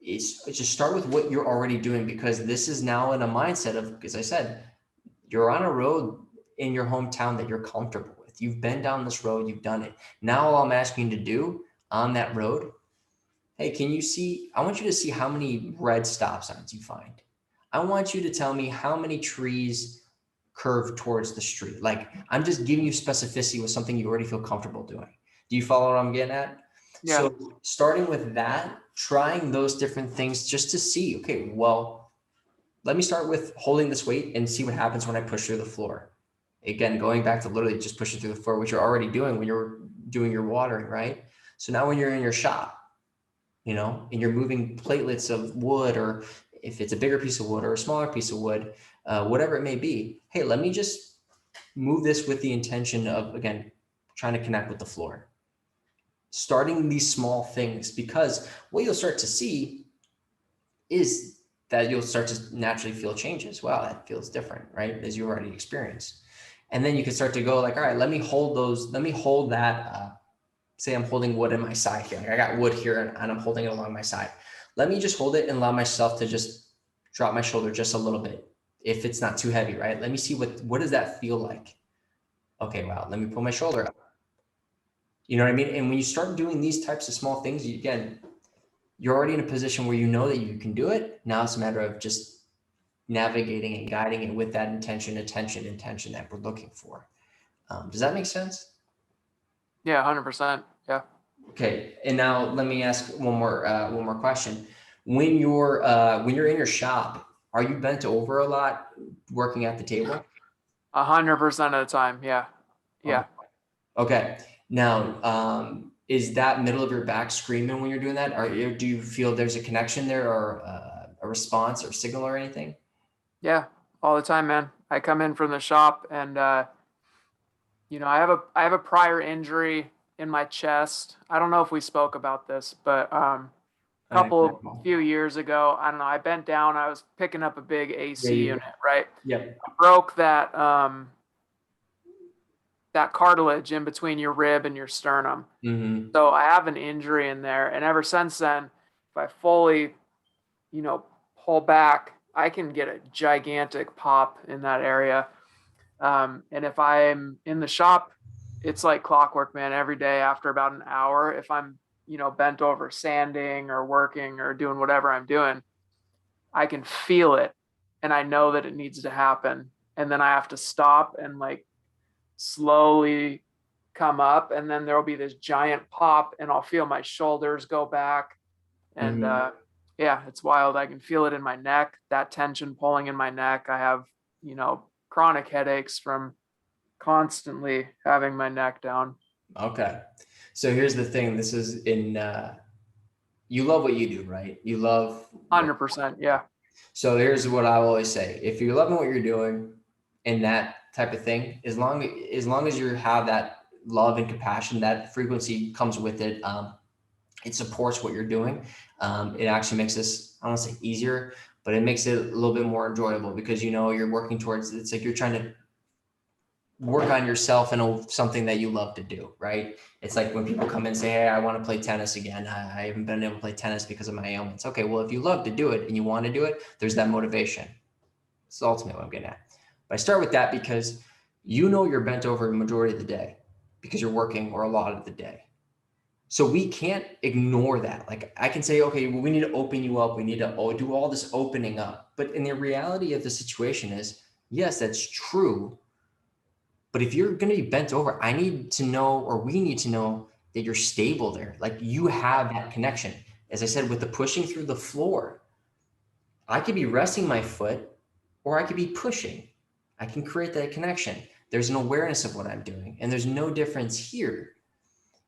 It's just start with what you're already doing, because this is now in a mindset of, as I said, you're on a road in your hometown that you're comfortable with. You've been down this road, you've done it. Now all I'm asking you to do on that road, hey, I want you to see how many red stop signs you find. I want you to tell me how many trees curve towards the street. Like I'm just giving you specificity with something you already feel comfortable doing. Do you follow what I'm getting at? Yeah. So starting with that, trying those different things just to see, okay, well, let me start with holding this weight and see what happens when I push through the floor. Again, going back to literally just pushing through the floor, which you're already doing when you're doing your watering, right? So now when you're in your shop, and you're moving platelets of wood, or if it's a bigger piece of wood or a smaller piece of wood, whatever it may be, hey, let me just move this with the intention of, again, trying to connect with the floor. starting these small things, because what you'll start to see is that you'll start to naturally feel changes. Wow, that feels different, right? As you already experienced. And then you can start to go like, all right, let me hold that, say I'm holding wood in my side here. Like I got wood here and I'm holding it along my side. Let me just hold it and allow myself to just drop my shoulder just a little bit. If it's not too heavy, right? Let me see what does that feel like? Okay, wow, let me pull my shoulder up. You know what I mean? And when you start doing these types of small things, again, you're already in a position where you know that you can do it. Now it's a matter of just navigating and guiding it with that intention that we're looking for. Does that make sense? Yeah, 100%. Yeah. Okay, and now let me ask one more question. When you're in your shop, are you bent over a lot working at the table? 100% of the time. Yeah. Yeah. Okay. Now, is that middle of your back screaming when you're doing that? Do you feel there's a connection there, or a response or signal or anything? Yeah. All the time, man. I come in from the shop and, I have a prior injury in my chest. I don't know if we spoke about this, but few years ago, I don't know, I bent down, I was picking up a big AC unit, right? Yep. I broke that cartilage in between your rib and your sternum. Mm-hmm. So I have an injury in there, and ever since then, if I fully, pull back, I can get a gigantic pop in that area. And if I'm in the shop, it's like clockwork, man. Every day after about an hour, if I'm, bent over sanding or working or doing whatever I'm doing, I can feel it and I know that it needs to happen. And then I have to stop and like slowly come up, and then there'll be this giant pop and I'll feel my shoulders go back. And yeah, it's wild. I can feel it in my neck, that tension pulling in my neck. I have, chronic headaches from constantly having my neck down. Okay. So here's the thing. This is you love what you do, right? You love 100%. Yeah. So here's what I always say. If you're loving what you're doing and that type of thing, as long as you have that love and compassion, that frequency comes with it. It supports what you're doing. It actually makes this, I don't want to say easier, but it makes it a little bit more enjoyable, because you're working towards, it's like you're trying to work on yourself and something that you love to do, right? It's like when people come in and say, hey, I want to play tennis again. I haven't been able to play tennis because of my ailments. Okay, well, if you love to do it and you want to do it, there's that motivation. It's ultimately what I'm getting at. But I start with that because you're bent over the majority of the day because you're working, or a lot of the day. So we can't ignore that. Like I can say, okay, well, we need to open you up. We need to do all this opening up. But in the reality of the situation is, yes, that's true. But if you're going to be bent over, I need to know, or we need to know, that you're stable there. Like you have that connection. As I said, with the pushing through the floor, I could be resting my foot or I could be pushing. I can create that connection. There's an awareness of what I'm doing. And there's no difference here.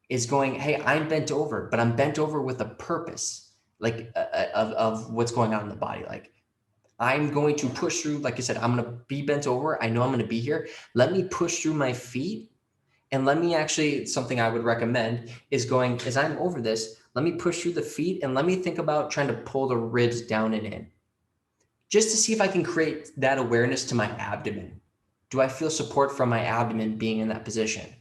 It's going, hey, I'm bent over, but I'm bent over with a purpose, like of what's going on in the body. Like I'm going to push through, like I said, I'm going to be bent over. I know I'm going to be here. Let me push through my feet. And let me actually, something I would recommend is going, as I'm over this, let me push through the feet and let me think about trying to pull the ribs down and in, just to see if I can create that awareness to my abdomen. Do I feel support from my abdomen being in that position?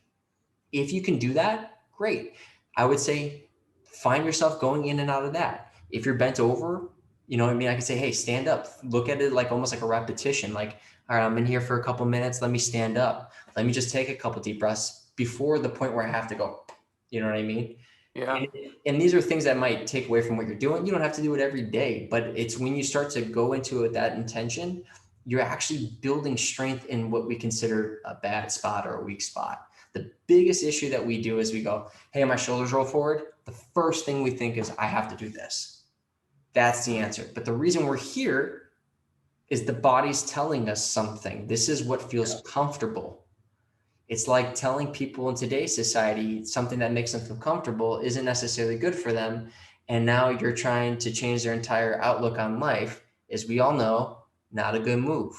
If you can do that, great. I would say find yourself going in and out of that. If you're bent over, you know what I mean? I can say, hey, stand up. Look at it like almost like a repetition. Like, all right, I'm in here for a couple minutes. Let me stand up. Let me just take a couple deep breaths before the point where I have to go. You know what I mean? Yeah. And these are things that might take away from what you're doing. You don't have to do it every day, but it's when you start to go into it, that intention, you're actually building strength in what we consider a bad spot or a weak spot. The biggest issue that we do is we go, hey, my shoulders roll forward. The first thing we think is, I have to do this. That's the answer. But the reason we're here is the body's telling us something. This is what feels comfortable. It's like telling people in today's society something that makes them feel comfortable isn't necessarily good for them. And now you're trying to change their entire outlook on life. As we all know, not a good move.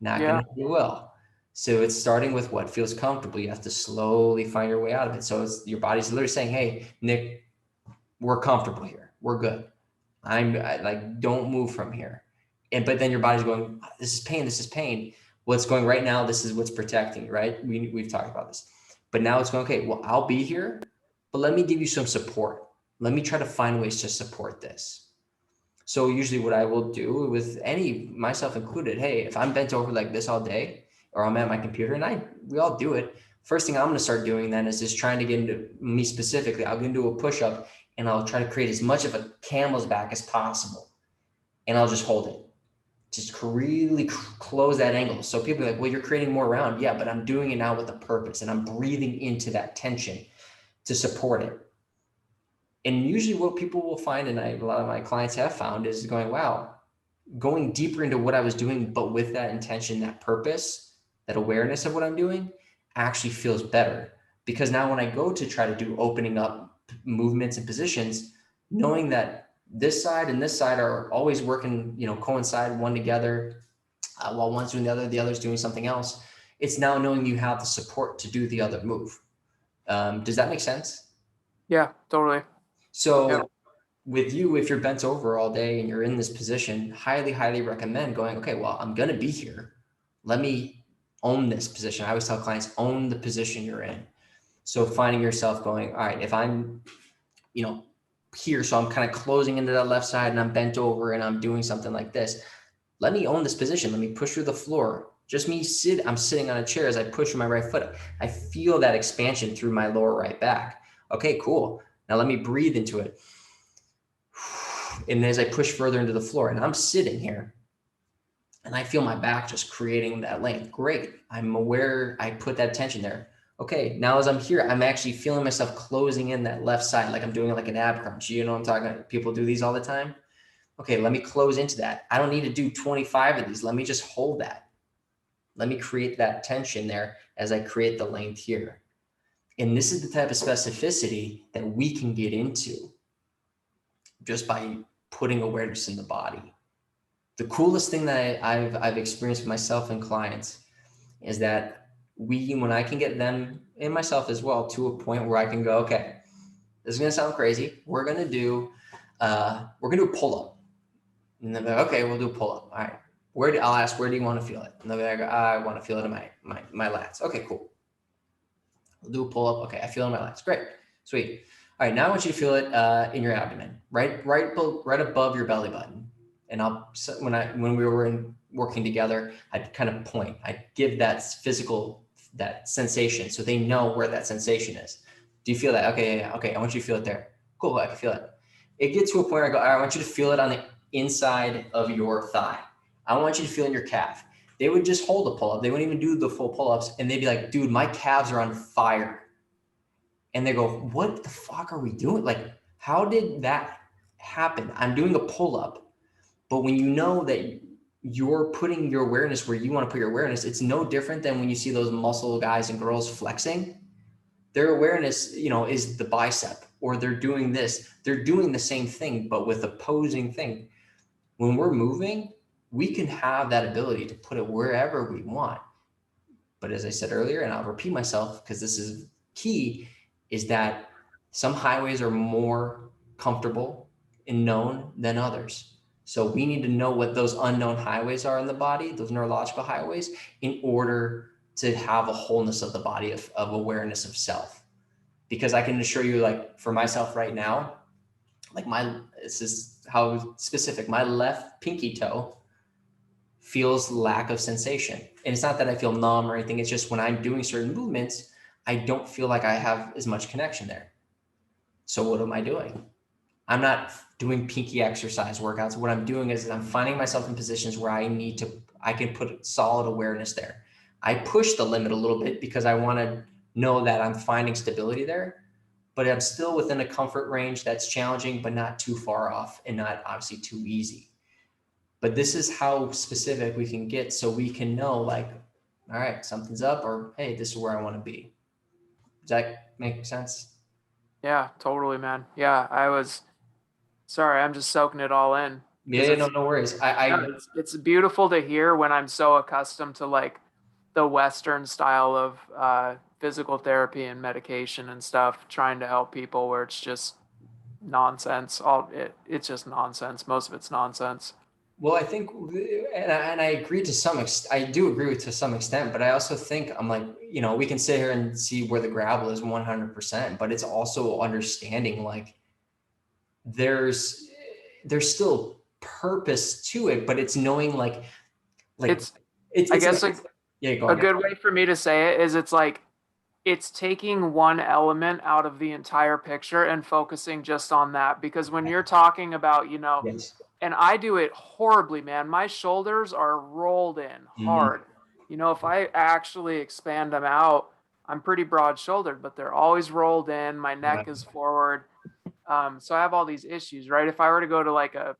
Not going to do well. So it's starting with what feels comfortable. You have to slowly find your way out of it. So it's your body's literally saying, hey, Nick, we're comfortable here. We're good. Like, don't move from here. But then your body's going, this is pain. This is pain. What's going right now, this is what's protecting, right? We've talked about this. But now it's going, okay, well, I'll be here, but let me give you some support. Let me try to find ways to support this. So usually what I will do with myself included, hey, if I'm bent over like this all day, or I'm at my computer, and we all do it. First thing I'm going to start doing then is just trying to get into me specifically. I'll get into a push-up and I'll try to create as much of a camel's back as possible. And I'll just hold it. Just really close that angle. So people are like, well, you're creating more round. Yeah, but I'm doing it now with a purpose, and I'm breathing into that tension to support it. And usually what people will find, and a lot of my clients have found, is going, wow, going deeper into what I was doing, but with that intention, that purpose, that awareness of what I'm doing actually feels better. Because now when I go to try to do opening up movements and positions, knowing that this side and this side are always working, coincide one together, while one's doing the other's doing something else. It's now knowing you have the support to do the other move. Does that make sense? Yeah, totally. So Yep. with you, if you're bent over all day and you're in this position, highly, highly recommend going, okay, well, I'm going to be here. Let me own this position. I always tell clients, own the position you're in. So finding yourself going, all right, if I'm, here, so I'm kind of closing into that left side and I'm bent over and I'm doing something like this. Let me own this position. Let me push through the floor. Just me I'm sitting on a chair as I push my right foot. I feel that expansion through my lower right back. Okay, cool. Now let me breathe into it. And as I push further into the floor, and I'm sitting here and I feel my back just creating that length. Great. I'm aware I put that tension there. Okay, now as I'm here, I'm actually feeling myself closing in that left side, like I'm doing it like an ab crunch. You know what I'm talking about? People do these all the time. Okay, let me close into that. I don't need to do 25 of these. Let me just hold that. Let me create that tension there as I create the length here. And this is the type of specificity that we can get into just by putting awareness in the body. The coolest thing that I've experienced myself and clients is that when I can get them and myself as well to a point where I can go, okay, this is going to sound crazy. We're going to do a pull-up. And then they're like, okay, we'll do a pull-up. All right. I'll ask, where do you want to feel it? And then they go, I want to feel it in my lats. Okay, cool. We'll do a pull-up. Okay, I feel it in my lats. Great. Sweet. All right, now I want you to feel it in your abdomen, right above your belly button. And when we were working together, I'd kind of point. I'd give that that sensation, so they know where that sensation is. Do you feel that? Okay, yeah, okay. I want you to feel it there. Cool, I can feel it. It gets to a point where I go, all right, I want you to feel it on the inside of your thigh. I want you to feel in your calf. They would just hold a pull-up. They wouldn't even do the full pull-ups, and they'd be like, dude, my calves are on fire. And they go, what the fuck are we doing? Like, how did that happen? I'm doing a pull-up, but when you know that you're putting your awareness where you want to put your awareness, it's no different than when you see those muscle guys and girls flexing. Their awareness, is the bicep, or they're doing this. They're doing the same thing, but with opposing thing. When we're moving, we can have that ability to put it wherever we want. But as I said earlier, and I'll repeat myself because this is key, is that some highways are more comfortable and known than others. So we need to know what those unknown highways are in the body, those neurological highways, in order to have a wholeness of the body, of awareness of self. Because I can assure you, like for myself right now, like this is how specific, my left pinky toe feels lack of sensation. And it's not that I feel numb or anything. It's just when I'm doing certain movements, I don't feel like I have as much connection there. So what am I doing? I'm not doing pinky exercise workouts. What I'm doing is I'm finding myself in positions where I can put solid awareness there. I push the limit a little bit because I want to know that I'm finding stability there, but I'm still within a comfort range that's challenging, but not too far off and not obviously too easy. But this is how specific we can get, so we can know, like, all right, something's up, or hey, this is where I want to be. Does that make sense? Yeah, totally, man. Yeah, sorry, I'm just soaking it all in. Yeah, no worries. It's beautiful to hear when I'm so accustomed to like the Western style of physical therapy and medication and stuff, trying to help people, where it's just nonsense. It's just nonsense. Most of it's nonsense. Well, I think, and I agree to some extent. I do agree with to some extent, but I also think I'm like, we can sit here and see where the gravel is 100%, but it's also understanding like there's still purpose to it, but it's knowing like It's it's I guess like, yeah, go a on. good way for me to say it is, it's like it's taking one element out of the entire picture and focusing just on that. Because when you're talking about, Yes. and I do it horribly, man, my shoulders are rolled in hard. If I actually expand them out, I'm pretty broad shouldered, but they're always rolled in. My neck is forward. So I have all these issues, right? If I were to go to like a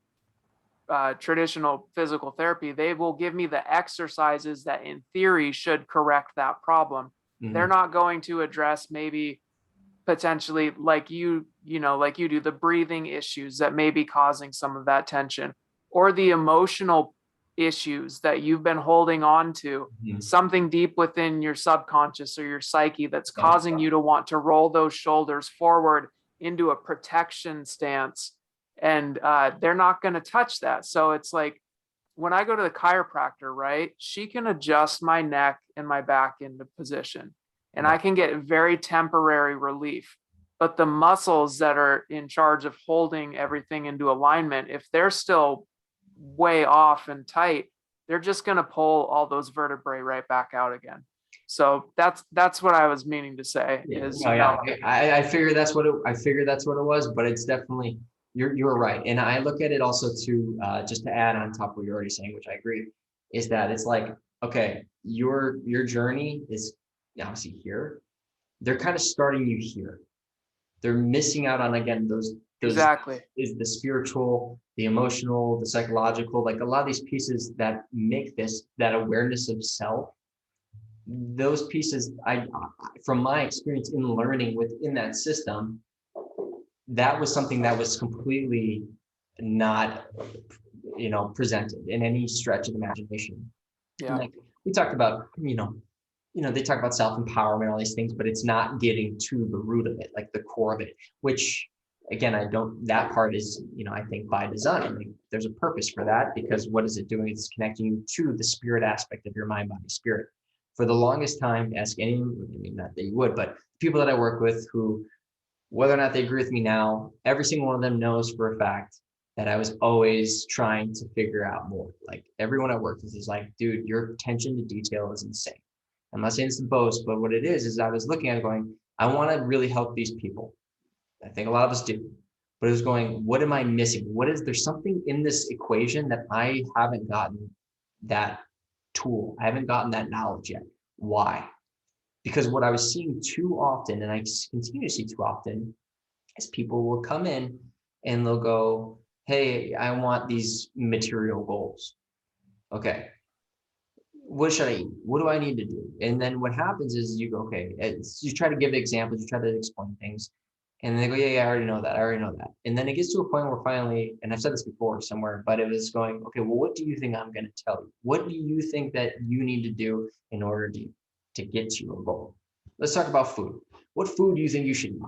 traditional physical therapy, they will give me the exercises that in theory should correct that problem. They're not going to address maybe potentially like like you do, the breathing issues that may be causing some of that tension, or the emotional issues that you've been holding on to, something deep within your subconscious or your psyche that's causing you to want to roll those shoulders forward into a protection stance. And they're not going to touch that. So it's like, when I go to the chiropractor, right, she can adjust my neck and my back into position, and I can get very temporary relief. But the muscles that are in charge of holding everything into alignment, if they're still way off and tight, they're just going to pull all those vertebrae right back out again. So that's what I was meaning to say. I figured that's what it was, but it's definitely, you're right. And I look at it also to just to add on top of what you're already saying, which I agree, is that it's like, okay, your journey is obviously here. They're kind of starting you here. They're missing out on, again, those exactly, is the spiritual, the emotional, the psychological, like a lot of these pieces that make this, that awareness of self. Those pieces, from my experience in learning within that system, that was something that was completely not, presented in any stretch of the imagination. yeah. Like we talked about, they talk about self-empowerment, all these things, but it's not getting to the root of it, like the core of it, which again, that part is, I think by design, like there's a purpose for that, because what is it doing? It's connecting you to the spirit aspect of your mind, body, spirit. For the longest time, ask anyone, not that you would, but people that I work with who, whether or not they agree with me now, every single one of them knows for a fact that I was always trying to figure out more. Like everyone I worked with is like, dude, your attention to detail is insane. I'm not saying it's to boast, but what it is I was looking at it going, I want to really help these people. I think a lot of us do, but it was going, what am I missing? There's something in this equation that I haven't gotten that tool. I haven't gotten that knowledge yet. Why? Because what I was seeing too often, and I continue to see too often, is people will come in and they'll go, hey, I want these material goals. Okay. What should I eat? What do I need to do? And then what happens is you go, okay, you try to give examples, you try to explain things. And they go, yeah, I already know that. I already know that. And then it gets to a point where finally, and I've said this before somewhere, but it was going, okay, well, what do you think I'm going to tell you? What do you think that you need to do in order to get to your goal? Let's talk about food. What food do you think you should eat?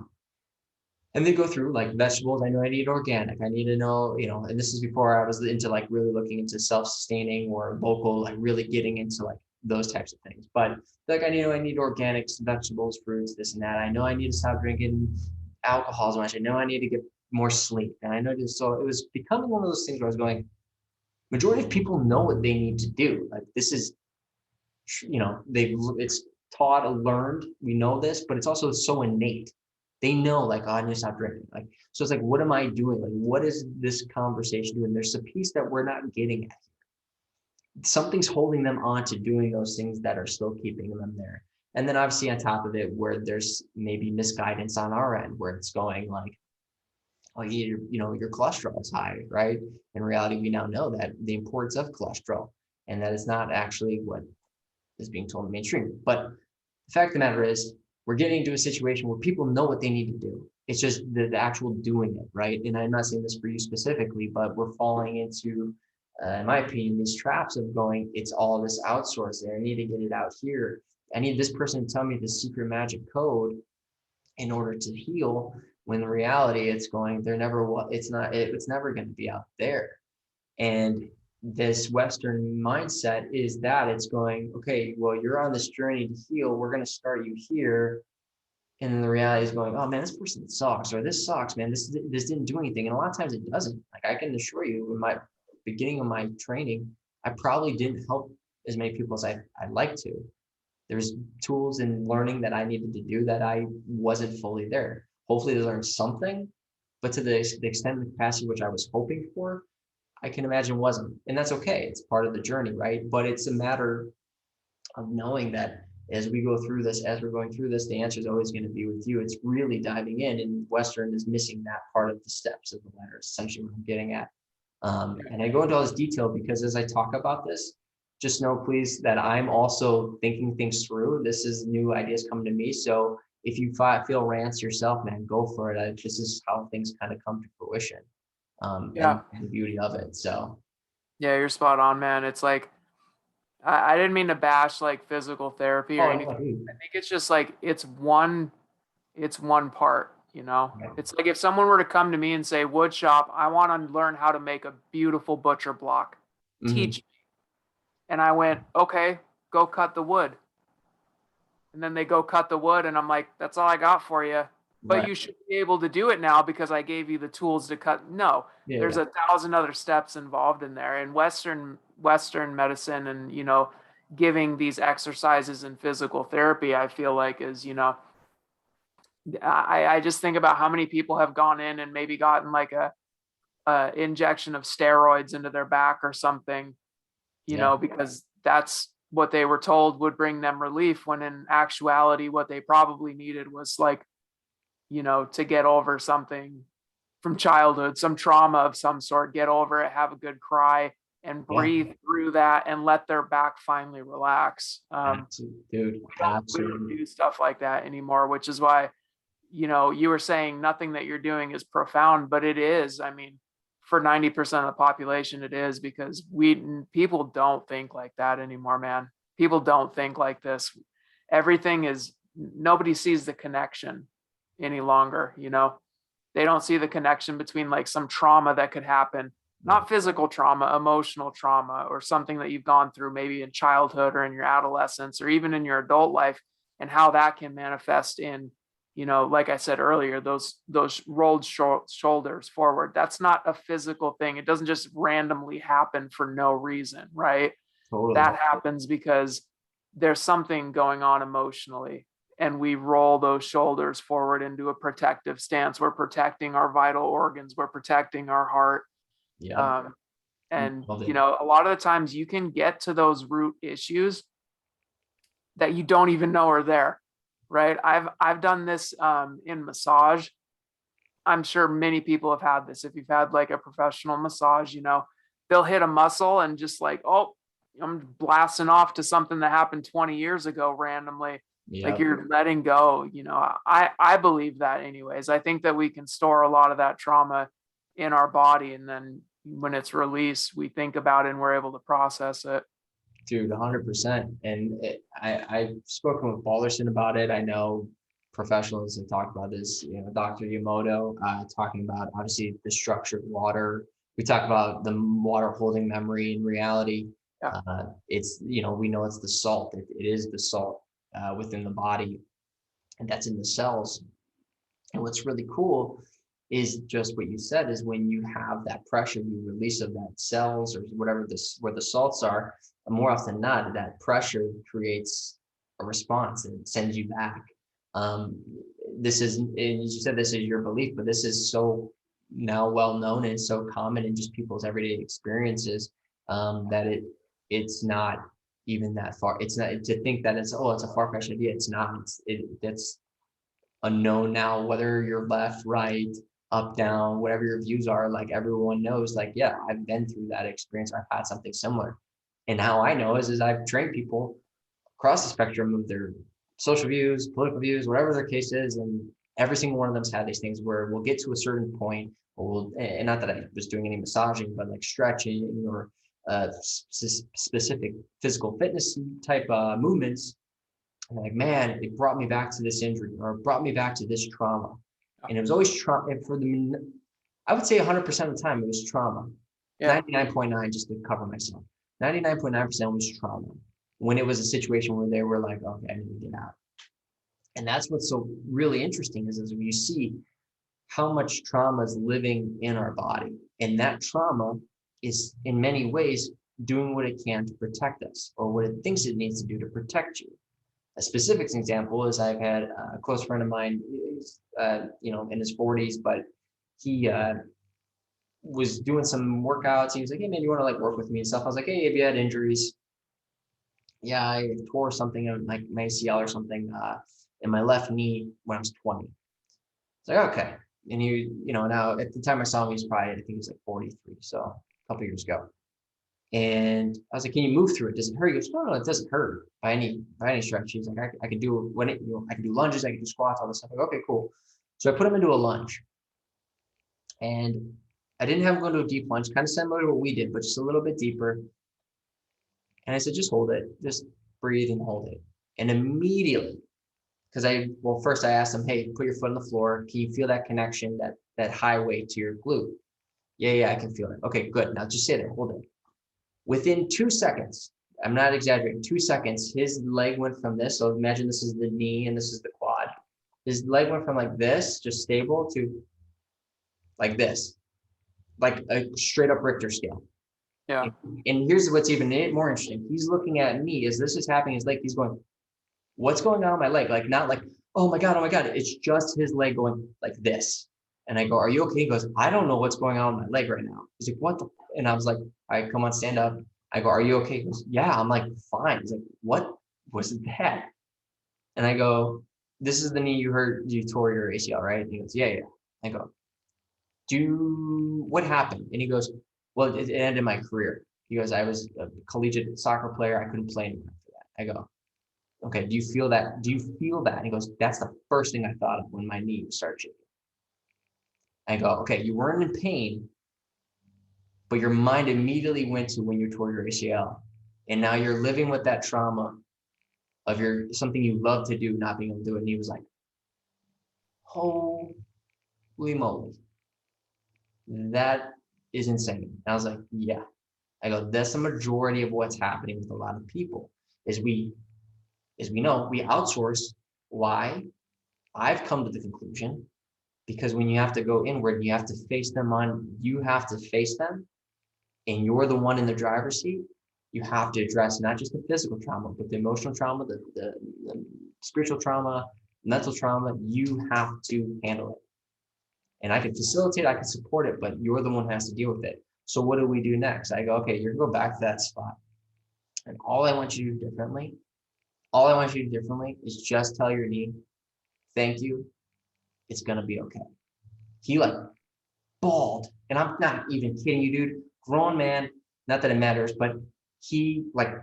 And they go through like vegetables. I know I need organic. I need to know, and this is before I was into like really looking into self-sustaining or local, like really getting into like those types of things. But like, I need organics, vegetables, fruits, this and that. I know I need to stop drinking alcohol so much. I know I need to get more sleep. And I know this, so it was becoming one of those things where I was going, majority of people know what they need to do. Like this is, it's taught or learned. We know this, but it's also so innate. They know like, oh, I need to stop drinking. Like, so it's like, what am I doing? Like, what is this conversation doing? There's a piece that we're not getting at. Something's holding them on to doing those things that are still keeping them there. And then obviously on top of it, where there's maybe misguidance on our end, where it's going like, oh, your cholesterol is high, right? In reality, we now know that the importance of cholesterol, and that is not actually what is being told in the mainstream. But the fact of the matter is, we're getting into a situation where people know what they need to do. It's just the actual doing it, right? And I'm not saying this for you specifically, but we're falling into in my opinion, these traps of going, it's all this outsourced there. I need to get it out here. I need this person to tell me the secret magic code in order to heal. When in reality, it's going, it's never going to be out there. And this Western mindset is that it's going, okay, well, you're on this journey to heal. We're going to start you here. And then the reality is going, oh man, this person sucks, or this sucks, man. This didn't do anything. And a lot of times it doesn't. Like I can assure you, in my beginning of my training, I probably didn't help as many people as I'd like to. There's tools and learning that I needed to do that I wasn't fully there. Hopefully they learned something, but to the extent and the capacity which I was hoping for, I can imagine wasn't. And that's okay. It's part of the journey, right? But it's a matter of knowing that as we go through this, as we're going through this, the answer is always going to be with you. It's really diving in, and Western is missing that part of the steps of the ladder, essentially what I'm getting at. And I go into all this detail because as I talk about this, just know, please, that I'm also thinking things through. This is new ideas coming to me. So if you feel rants yourself, man, go for it. This is how things kind of come to fruition. And the beauty of it. So yeah, you're spot on, man. It's like, I didn't mean to bash like physical therapy or anything. I think it's just like, it's one part, you know. Yeah. It's like if someone were to come to me and say, Woodshop, I want to learn how to make a beautiful butcher block. Teach me. And I went, okay, go cut the wood. And then they go cut the wood, and I'm like, that's all I got for you. But you should be able to do it now because I gave you the tools to cut. No, there's 1,000 other steps involved in there. And Western medicine and, you know, giving these exercises in physical therapy, I feel like is, you know, I just think about how many people have gone in and maybe gotten like a injection of steroids into their back or something, you know, because that's what they were told would bring them relief, when in actuality, what they probably needed was like, you know, to get over something from childhood, some trauma of some sort, get over it, have a good cry, and breathe through that and let their back finally relax. Dude, we don't do stuff like that anymore, which is why, you know, you were saying nothing that you're doing is profound, but it is. I mean, for 90% of the population, it is, because people don't think like that anymore, man. People don't think like this. Everything is, nobody sees the connection any longer, you know. They don't see the connection between like some trauma that could happen, not physical trauma, emotional trauma, or something that you've gone through maybe in childhood or in your adolescence or even in your adult life, and how that can manifest in, you know, like I said earlier, those rolled shoulders forward. That's not a physical thing. It doesn't just randomly happen for no reason, right? Totally. That happens because there's something going on emotionally, and we roll those shoulders forward into a protective stance. We're protecting our vital organs. We're protecting our heart. And, you know, a lot of the times you can get to those root issues that you don't even know are there, right? I've done this in massage. I'm sure many people have had this. If you've had like a professional massage, you know, they'll hit a muscle and just like, oh, I'm blasting off to something that happened 20 years ago randomly. Like you're letting go, you know. I believe that anyways. I think that we can store a lot of that trauma in our body, and then when it's released, we think about it and we're able to process it. Dude, 100%. And I've spoken with Balderson about it. I know professionals have talked about this, you know, Dr. Yamoto talking about obviously the structured water. We talk about the water holding memory in reality. It's, you know, we know it's the salt. It is the salt within the body, and that's in the cells. And what's really cool is just what you said, is when you have that pressure, you release of that cells or whatever where the salts are, more often than not, that pressure creates a response and it sends you back. This is, and you said this is your belief, but this is so now well known and so common in just people's everyday experiences, that it's not even that far. It's not to think that it's a far-fetched idea. It's not. It's a known now, whether you're left, right, up, down, whatever your views are. Like everyone knows, like, yeah, I've been through that experience. I've had something similar. And how I know is I've trained people across the spectrum of their social views, political views, whatever their case is. And every single one of them's had these things where we'll get to a certain point, or and not that I was doing any massaging, but like stretching or specific physical fitness type movements. And like, man, it brought me back to this injury, or it brought me back to this trauma. And it was always trauma. And for the, I would say 100% of the time it was trauma. 99.9 just to cover myself. 99.9% was trauma. When it was a situation where they were like, okay, I need to get out. And that's what's so really interesting is when you see how much trauma is living in our body. And that trauma is in many ways doing what it can to protect us, or what it thinks it needs to do to protect you. A specific example is I've had a close friend of mine, in his 40s, but he was doing some workouts. He was like, hey man, you want to like work with me and stuff? I was like, hey, have you had injuries? Yeah, I tore something in my ACL or something in my left knee when I was 20. It's like, okay. And now at the time I saw him, he was probably, I think he was like 43. So a couple years ago. And I was like, can you move through it? Does it hurt? He goes, no, it doesn't hurt by any stretch. He's like, I can do I can do lunges, I can do squats, all this stuff. I'm like, okay, cool. So I put him into a lunge. And I didn't have him go into a deep lunge, kind of similar to what we did, but just a little bit deeper. And I said, just hold it, just breathe and hold it. And immediately, first I asked him, hey, put your foot on the floor. Can you feel that connection, that highway to your glute? Yeah, I can feel it. Okay, good. Now just sit there, hold it. Within 2 seconds, I'm not exaggerating, 2 seconds, his leg went from this. So imagine this is the knee and this is the quad. His leg went from like this, just stable, to like this, like a straight up Richter scale. Yeah. And here's what's even more interesting. He's looking at me as this is happening. His leg, he's going, what's going on in my leg? Like, not like, oh my God. It's just his leg going like this. And I go, are you okay? He goes, I don't know what's going on in my leg right now. He's like, what the? And I was like, all right, come on, stand up. I go, are you okay? He goes, yeah. I'm like, fine. He's like, what was that? And I go, this is the knee you tore your ACL, right? And he goes, yeah. I go, what happened? And he goes, well, it ended my career. He goes, I was a collegiate soccer player. I couldn't play anymore after that. I go, okay, do you feel that? Do you feel that? And he goes, that's the first thing I thought of when my knee started shaking. I go, okay, you weren't in pain, but your mind immediately went to when you tore your ACL. And now you're living with that trauma of something you love to do, not being able to do it. And he was like, holy moly, that is insane. And I was like, yeah. I go, that's the majority of what's happening with a lot of people is we know we outsource. Why? I've come to the conclusion because when you have to go inward, you have to face them and you're the one in the driver's seat. You have to address not just the physical trauma, but the emotional trauma, the spiritual trauma, mental trauma. You have to handle it. And I can facilitate, I can support it, but you're the one who has to deal with it. So what do we do next? I go, okay, you're gonna go back to that spot. And all I want you to do differently is just tell your knee, thank you, it's gonna be okay. He like bawled, and I'm not even kidding you, dude. Grown man, not that it matters, but he like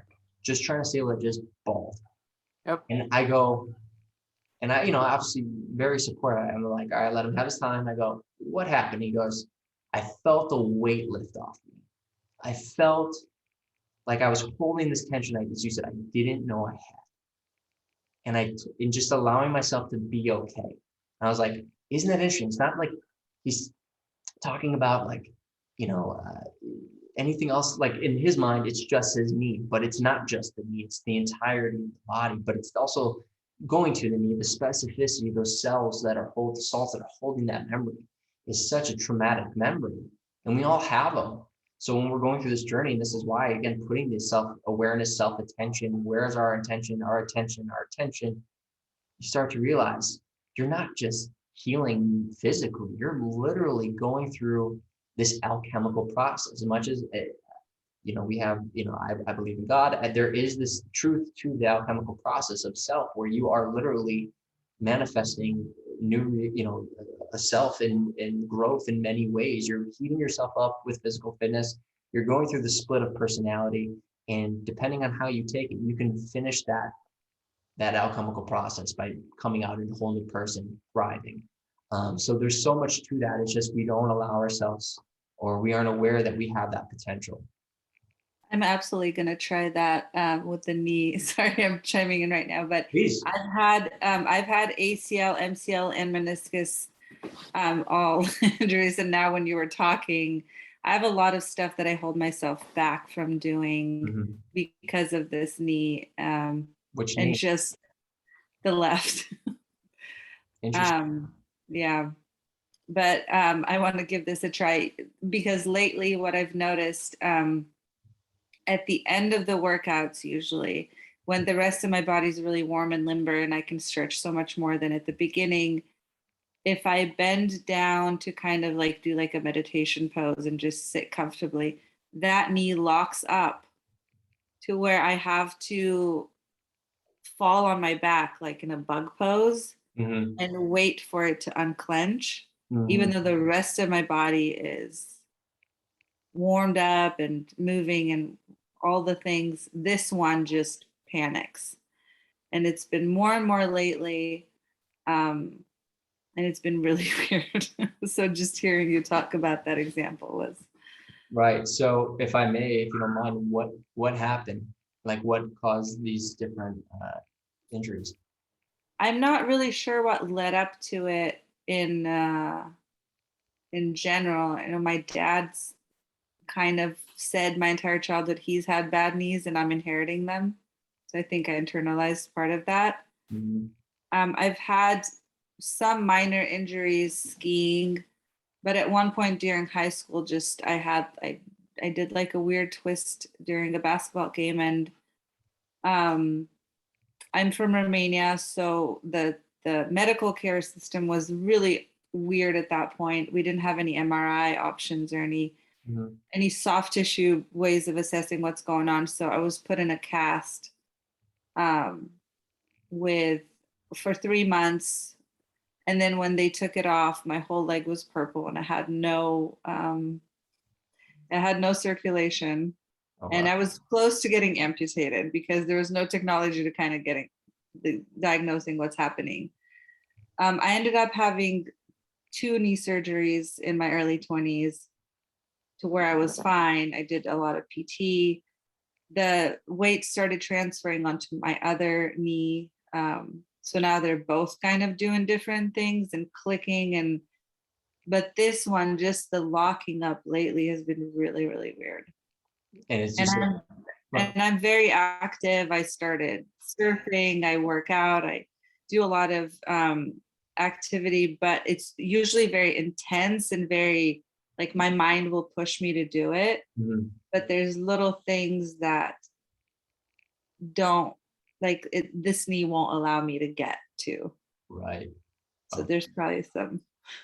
just trying to say like just bawled. Yep. And I go, and I, obviously very supportive. I'm like, all right, let him have his time. I go, what happened? He goes, I felt a weight lift off me. I felt like I was holding this tension, as you said, I didn't know I had. And in just allowing myself to be okay. And I was like, isn't that interesting? It's not like he's talking about like, anything else. Like in his mind, it's just his knee, but it's not just the knee. It's the entirety of the body, but it's also going to the knee, the specificity, those cells that are holding that memory is such a traumatic memory. And we all have them. So when we're going through this journey, this is why, again, putting this self-awareness, self-attention, where's our attention, you start to realize you're not just healing physically, you're literally going through this alchemical process. As much as, we have, I believe in God, there is this truth to the alchemical process of self where you are literally manifesting new, a self in growth in many ways. You're heating yourself up with physical fitness. You're going through the split of personality, and depending on how you take it, you can finish that alchemical process by coming out in a whole new person, thriving. So there's so much to that. It's just we don't allow ourselves, or we aren't aware that we have that potential. I'm absolutely going to try that with the knee. Sorry, I'm chiming in right now, but Please. I've had ACL, MCL, and meniscus all injuries, and now when you were talking, I have a lot of stuff that I hold myself back from doing Mhm. because of this knee, Which and knee? just the left. Interesting. Yeah, but I want to give this a try because lately, what I've noticed. At the end of the workouts, usually when the rest of my body's really warm and limber and I can stretch so much more than at the beginning, if I bend down to kind of like do like a meditation pose and just sit comfortably, that knee locks up to where I have to fall on my back like in a bug pose Mhm. and wait for it to unclench, even Mhm. though the rest of my body is warmed up and moving and all the things. This one just panics. And it's been more and more lately. And it's been really weird. So just hearing you talk about that example was. Right. So if I may, if you don't mind, what happened? Like what caused these different injuries? I'm not really sure what led up to it in general. I know my dad's kind of said my entire childhood he's had bad knees and I'm inheriting them. So I think I internalized part of that. Mhm. I've had some minor injuries skiing, but at one point during high school, just I did like a weird twist during a basketball game, and um, I'm from Romania, so the medical care system was really weird at that point. We didn't have any MRI options or Mhm. any soft tissue ways of assessing what's going on. So I was put in a cast um, with for 3 months, and then when they took it off, my whole leg was purple, and I had no circulation, Oh, and wow. I was close to getting amputated because there was no technology to kind of diagnosing what's happening. I ended up having 2 knee surgeries in my early 20s to where I was fine. I did a lot of PT. The weight started transferring onto my other knee. So now they're both kind of doing different things and clicking, but this one, just the locking up lately has been really, really weird. And it's And just I'm very active. I started surfing, I work out, I do a lot of activity, but it's usually very intense and very like my mind will push me to do it. Mhm. But there's little things that don't like it, this knee won't allow me to get to. Right. So there's probably some.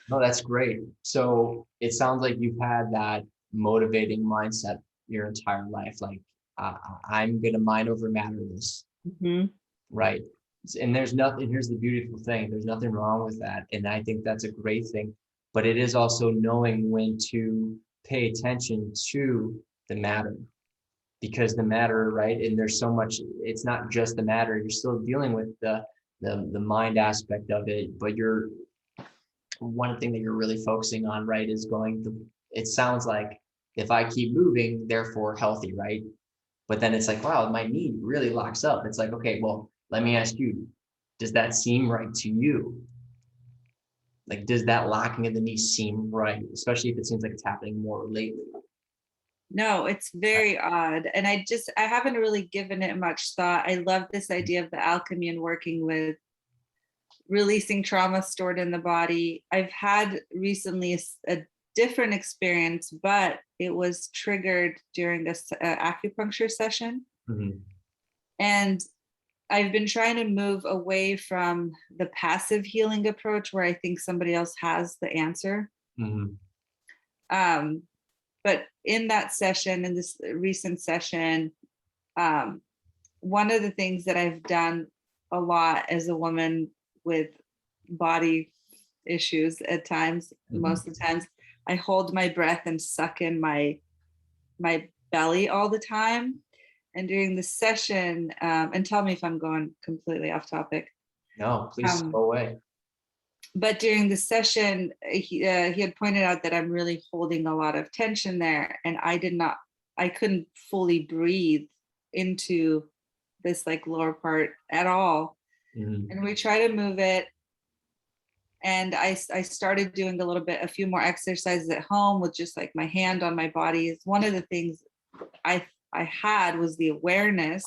No, that's great. So it sounds like you've had that motivating mindset your entire life. Like, I'm going to mind over matter this, Mhm. right? And there's nothing, here's the beautiful thing, there's nothing wrong with that. And I think that's a great thing. But it is also knowing when to pay attention to the matter, because the matter, right? And there's so much, it's not just the matter, you're still dealing with the mind aspect of it, but you're one thing that you're really focusing on, right, is going to, it sounds like if I keep moving, therefore healthy, right? But then it's like, wow, my knee really locks up. It's like, okay, well, let me ask you, does that seem right to you? Like, does that locking of the knee seem right? Especially if it seems like it's happening more lately. No, it's very odd. And I haven't really given it much thought. I love this idea of the alchemy and working with releasing trauma stored in the body. I've had recently a different experience, but it was triggered during a acupuncture session. Mhm. And I've been trying to move away from the passive healing approach where I think somebody else has the answer. Mhm. Um, but in that session, in this recent session, um, one of the things that I've done a lot as a woman with body issues at times, Mhm. most of the times, I hold my breath and suck in my belly all the time. And during the session, and tell me if I'm going completely off topic. No, please Um, go away. but during the session, he had pointed out that I'm really holding a lot of tension there, and I couldn't fully breathe into this like lower part at all. And we try to move it. And I started doing a few more exercises at home with just like my hand on my body. Is one of the things I had was the awareness,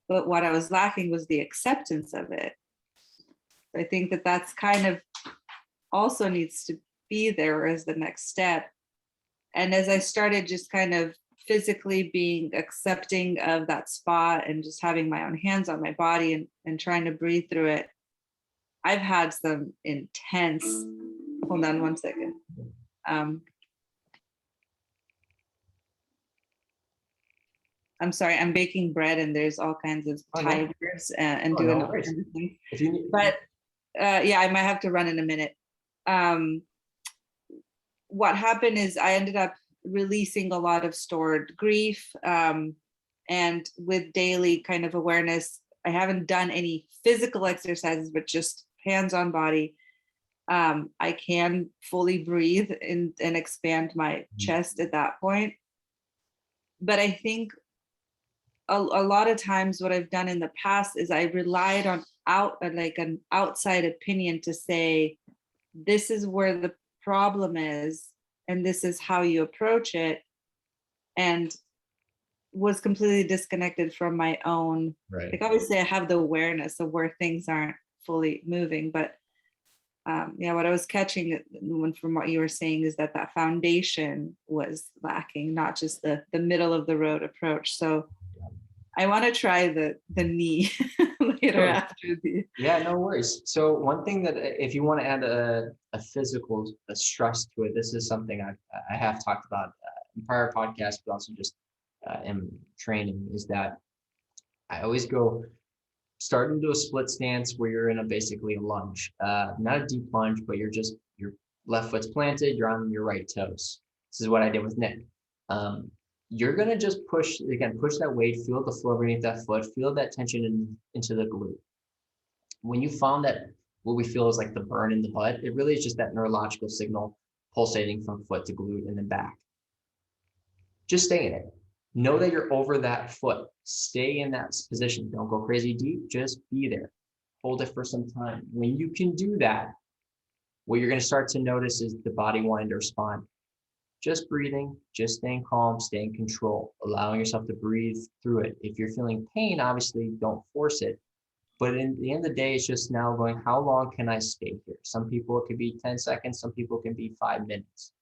but what I was lacking was the acceptance of it. I think that that's kind of also needs to be there as the next step. And as I started just kind of physically being accepting of that spot and just having my own hands on my body and trying to breathe through it, I've had some intense, hold on one second. I'm sorry, I'm baking bread and there's all kinds of tigers and doing all kinds of things. But yeah, I might have to run in a minute. What happened is I ended up releasing a lot of stored grief, and with daily kind of awareness, I haven't done any physical exercises, but just hands on body. I can fully breathe and expand my chest at that point. But I think a lot of times what I've done in the past is I relied on an outside opinion to say, this is where the problem is, and this is how you approach it, and was completely disconnected from my own. Right. Like obviously I have the awareness of where things aren't fully moving, but yeah, what I was catching from what you were saying is that foundation was lacking, not just the middle of the road approach. So I want to try the knee later after the. Yeah, no worries. So one thing that if you want to add a physical stress to it, this is something I have talked about in prior podcasts, but also just in training, is that I always go start into a split stance where you're in basically a lunge, not a deep lunge, but your left foot's planted, you're on your right toes. This is what I did with Nick. You're going to just push that weight, feel the floor beneath that foot, feel that tension into the glute. When you found that what we feel is like the burn in the butt, it really is just that neurological signal pulsating from foot to glute and then back. Just stay in it. Know that you're over that foot. Stay in that position. Don't go crazy deep. Just be there. Hold it for some time. When you can do that, what you're going to start to notice is the body wanting to respond. Just breathing, just staying calm, staying in control, allowing yourself to breathe through it. If you're feeling pain, obviously don't force it. But in the end of the day, it's just now going, how long can I stay here? Some people it could be 10 seconds, some people it can be 5 minutes.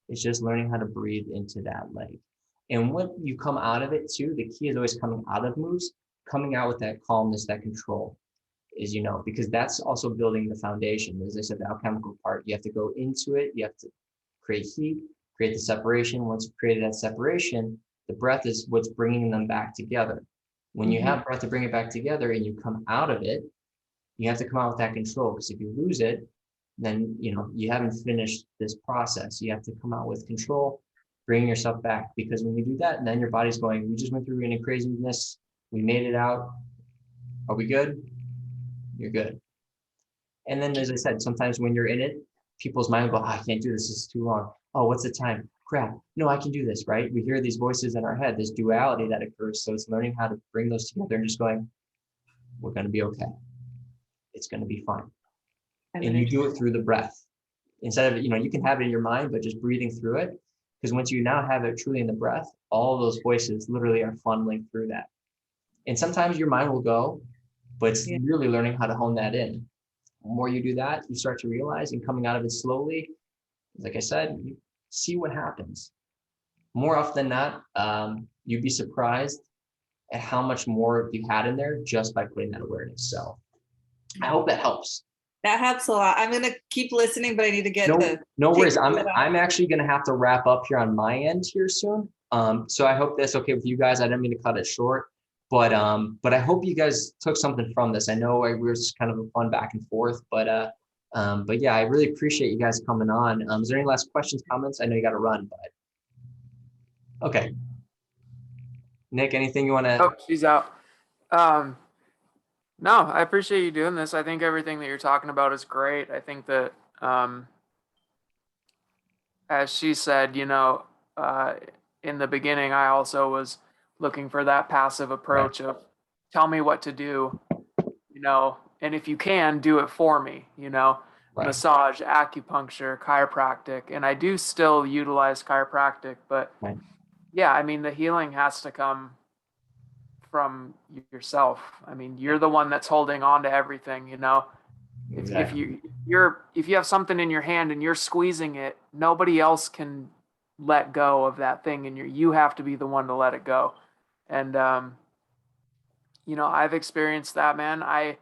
It's just learning how to breathe into that leg. And when you come out of it too, the key is always coming out of moves, coming out with that calmness, that control, is, because that's also building the foundation. As I said, the alchemical part, you have to go into it, you have to create heat, create the separation. Once you've created that separation, the breath is what's bringing them back together. When you have breath to bring it back together and you come out of it, you have to come out with that control, because if you lose it, then you haven't finished this process. You have to come out with control, bringing yourself back, because when you do that, then your body's going, we just went through any craziness, we made it out, are we good? You're good. And then, as I said, sometimes when you're in it, people's mind will go, I can't do this is too long. Oh, what's the time? Crap, no, I can do this, right? We hear these voices in our head, this duality that occurs. So it's learning how to bring those together and just going, we're going to be okay. It's going to be fine. And you do it through the breath. Instead of, you can have it in your mind, but just breathing through it. Because once you now have it truly in the breath, all of those voices literally are funneling through that. And sometimes your mind will go, but it's really learning how to hone that in. The more you do that, you start to realize, and coming out of it slowly, like I said, you see what happens. More often than not, you'd be surprised at how much more you had in there just by putting that awareness. So I hope that helps. That helps a lot. I'm gonna keep listening, but I need to get no worries. I'm actually gonna have to wrap up here on my end here soon. So I hope that's okay with you guys. I didn't mean to cut it short, but I hope you guys took something from this. I know we were just kind of a fun back and forth, but yeah, I really appreciate you guys coming on. Is there any last questions, comments? I know you got to run, but okay. Nick, anything you want to? Oh, she's out. No, I appreciate you doing this. I think everything that you're talking about is great. I think that, as she said, in the beginning, I also was looking for that passive approach of tell me what to do, and if you can, do it for me, massage, acupuncture, chiropractic. And I do still utilize chiropractic, but yeah, I mean, the healing has to come from yourself. I mean, you're the one that's holding on to everything, Exactly. If you have something in your hand and you're squeezing it, nobody else can let go of that thing, and you have to be the one to let it go. And I've experienced that, man. I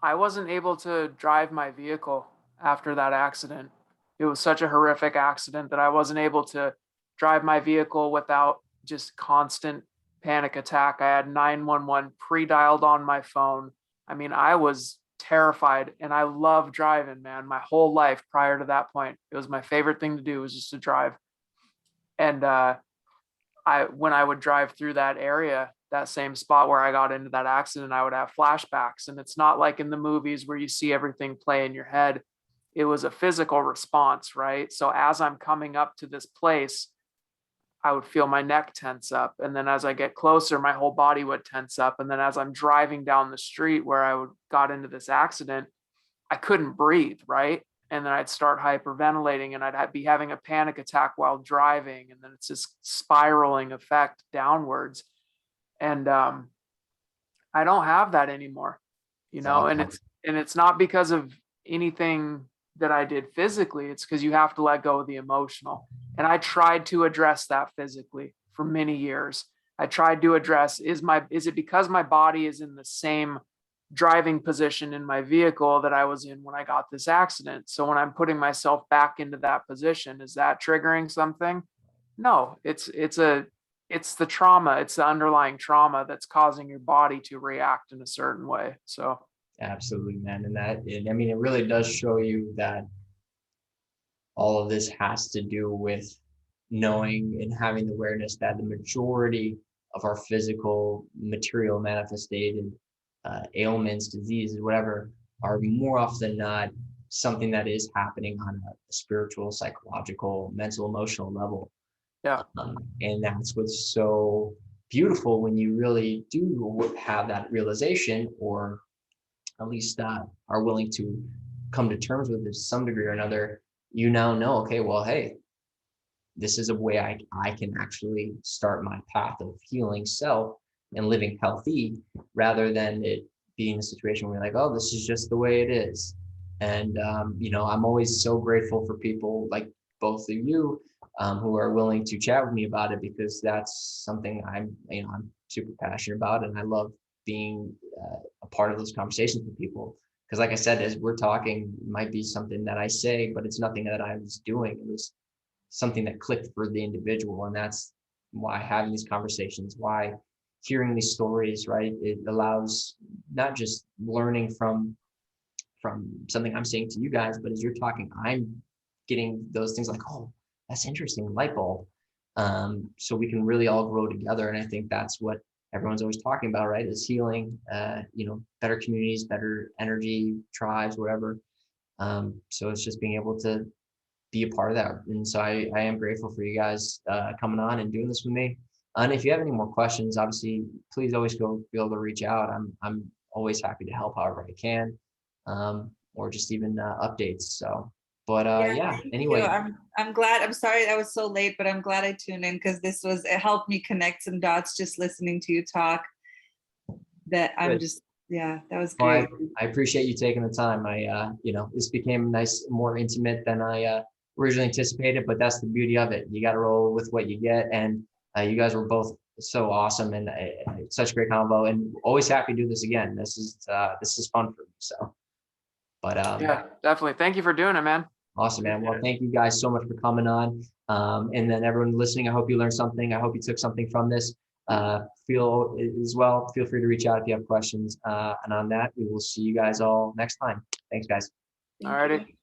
wasn't able to drive my vehicle after that accident. It was such a horrific accident that I wasn't able to drive my vehicle without just constant panic attack. I had 911 pre-dialed on my phone. I mean, I was terrified, and I love driving, man. My whole life prior to that point, it was my favorite thing to do, was just to drive. And when I would drive through that area, that same spot where I got into that accident, I would have flashbacks. And it's not like in the movies where you see everything play in your head. It was a physical response, right? So as I'm coming up to this place, I would feel my neck tense up. And then as I get closer, my whole body would tense up. And then as I'm driving down the street where got into this accident, I couldn't breathe, right? And then I'd start hyperventilating, and I'd be having a panic attack while driving. And then it's this spiraling effect downwards. And I don't have that anymore, and it's not because of anything that I did physically. It's because you have to let go of the emotional. And I tried to address that physically for many years. I tried to address, is it because my body is in the same driving position in my vehicle that I was in when I got this accident? So when I'm putting myself back into that position, is that triggering something? No, it's the trauma. It's the underlying trauma that's causing your body to react in a certain way. So Absolutely, man. I mean, it really does show you that all of this has to do with knowing and having the awareness that the majority of our physical material manifested ailments, diseases, whatever, are more often than not something that is happening on a spiritual, psychological, mental, emotional level. yeah, And that's what's so beautiful when you really do have that realization, or at least are willing to come to terms with it to some degree or another. You now know, okay, well, hey, this is a way I can actually start my path of healing self and living healthy, rather than it being a situation where you're like, oh, this is just the way it is. And I'm always so grateful for people like both of you who are willing to chat with me about it, because that's something I'm super passionate about, and I love being a part of those conversations with people. Because like I said, as we're talking, it might be something that I say, but it's nothing that I was doing. It was something that clicked for the individual. And that's why having these conversations, why hearing these stories, right? It allows not just learning from something I'm saying to you guys, but as you're talking, I'm getting those things like, oh, that's interesting, light bulb. So we can really all grow together. And I think that's what everyone's always talking about, right? Is healing, better communities, better energy, tribes, whatever. So it's just being able to be a part of that. And so I am grateful for you guys coming on and doing this with me. And if you have any more questions, obviously, please always be able to reach out. I'm always happy to help however I can, or just even updates. So, but anyway. I'm glad. I'm sorry I was so late, but I'm glad I tuned in, because it helped me connect some dots just listening to you talk. That I'm Good. that was great. I appreciate you taking the time. This became nice, more intimate than I originally anticipated, but that's the beauty of it. You got to roll with what you get. And you guys were both so awesome, and such a great combo, and always happy to do this again. This is fun for me. So, but yeah, definitely. Thank you for doing it, man. Awesome, man. Well, thank you guys so much for coming on. And then everyone listening, I hope you learned something. I hope you took something from this. Feel free to reach out if you have questions. And on that, we will see you guys all next time. Thanks, guys. All righty.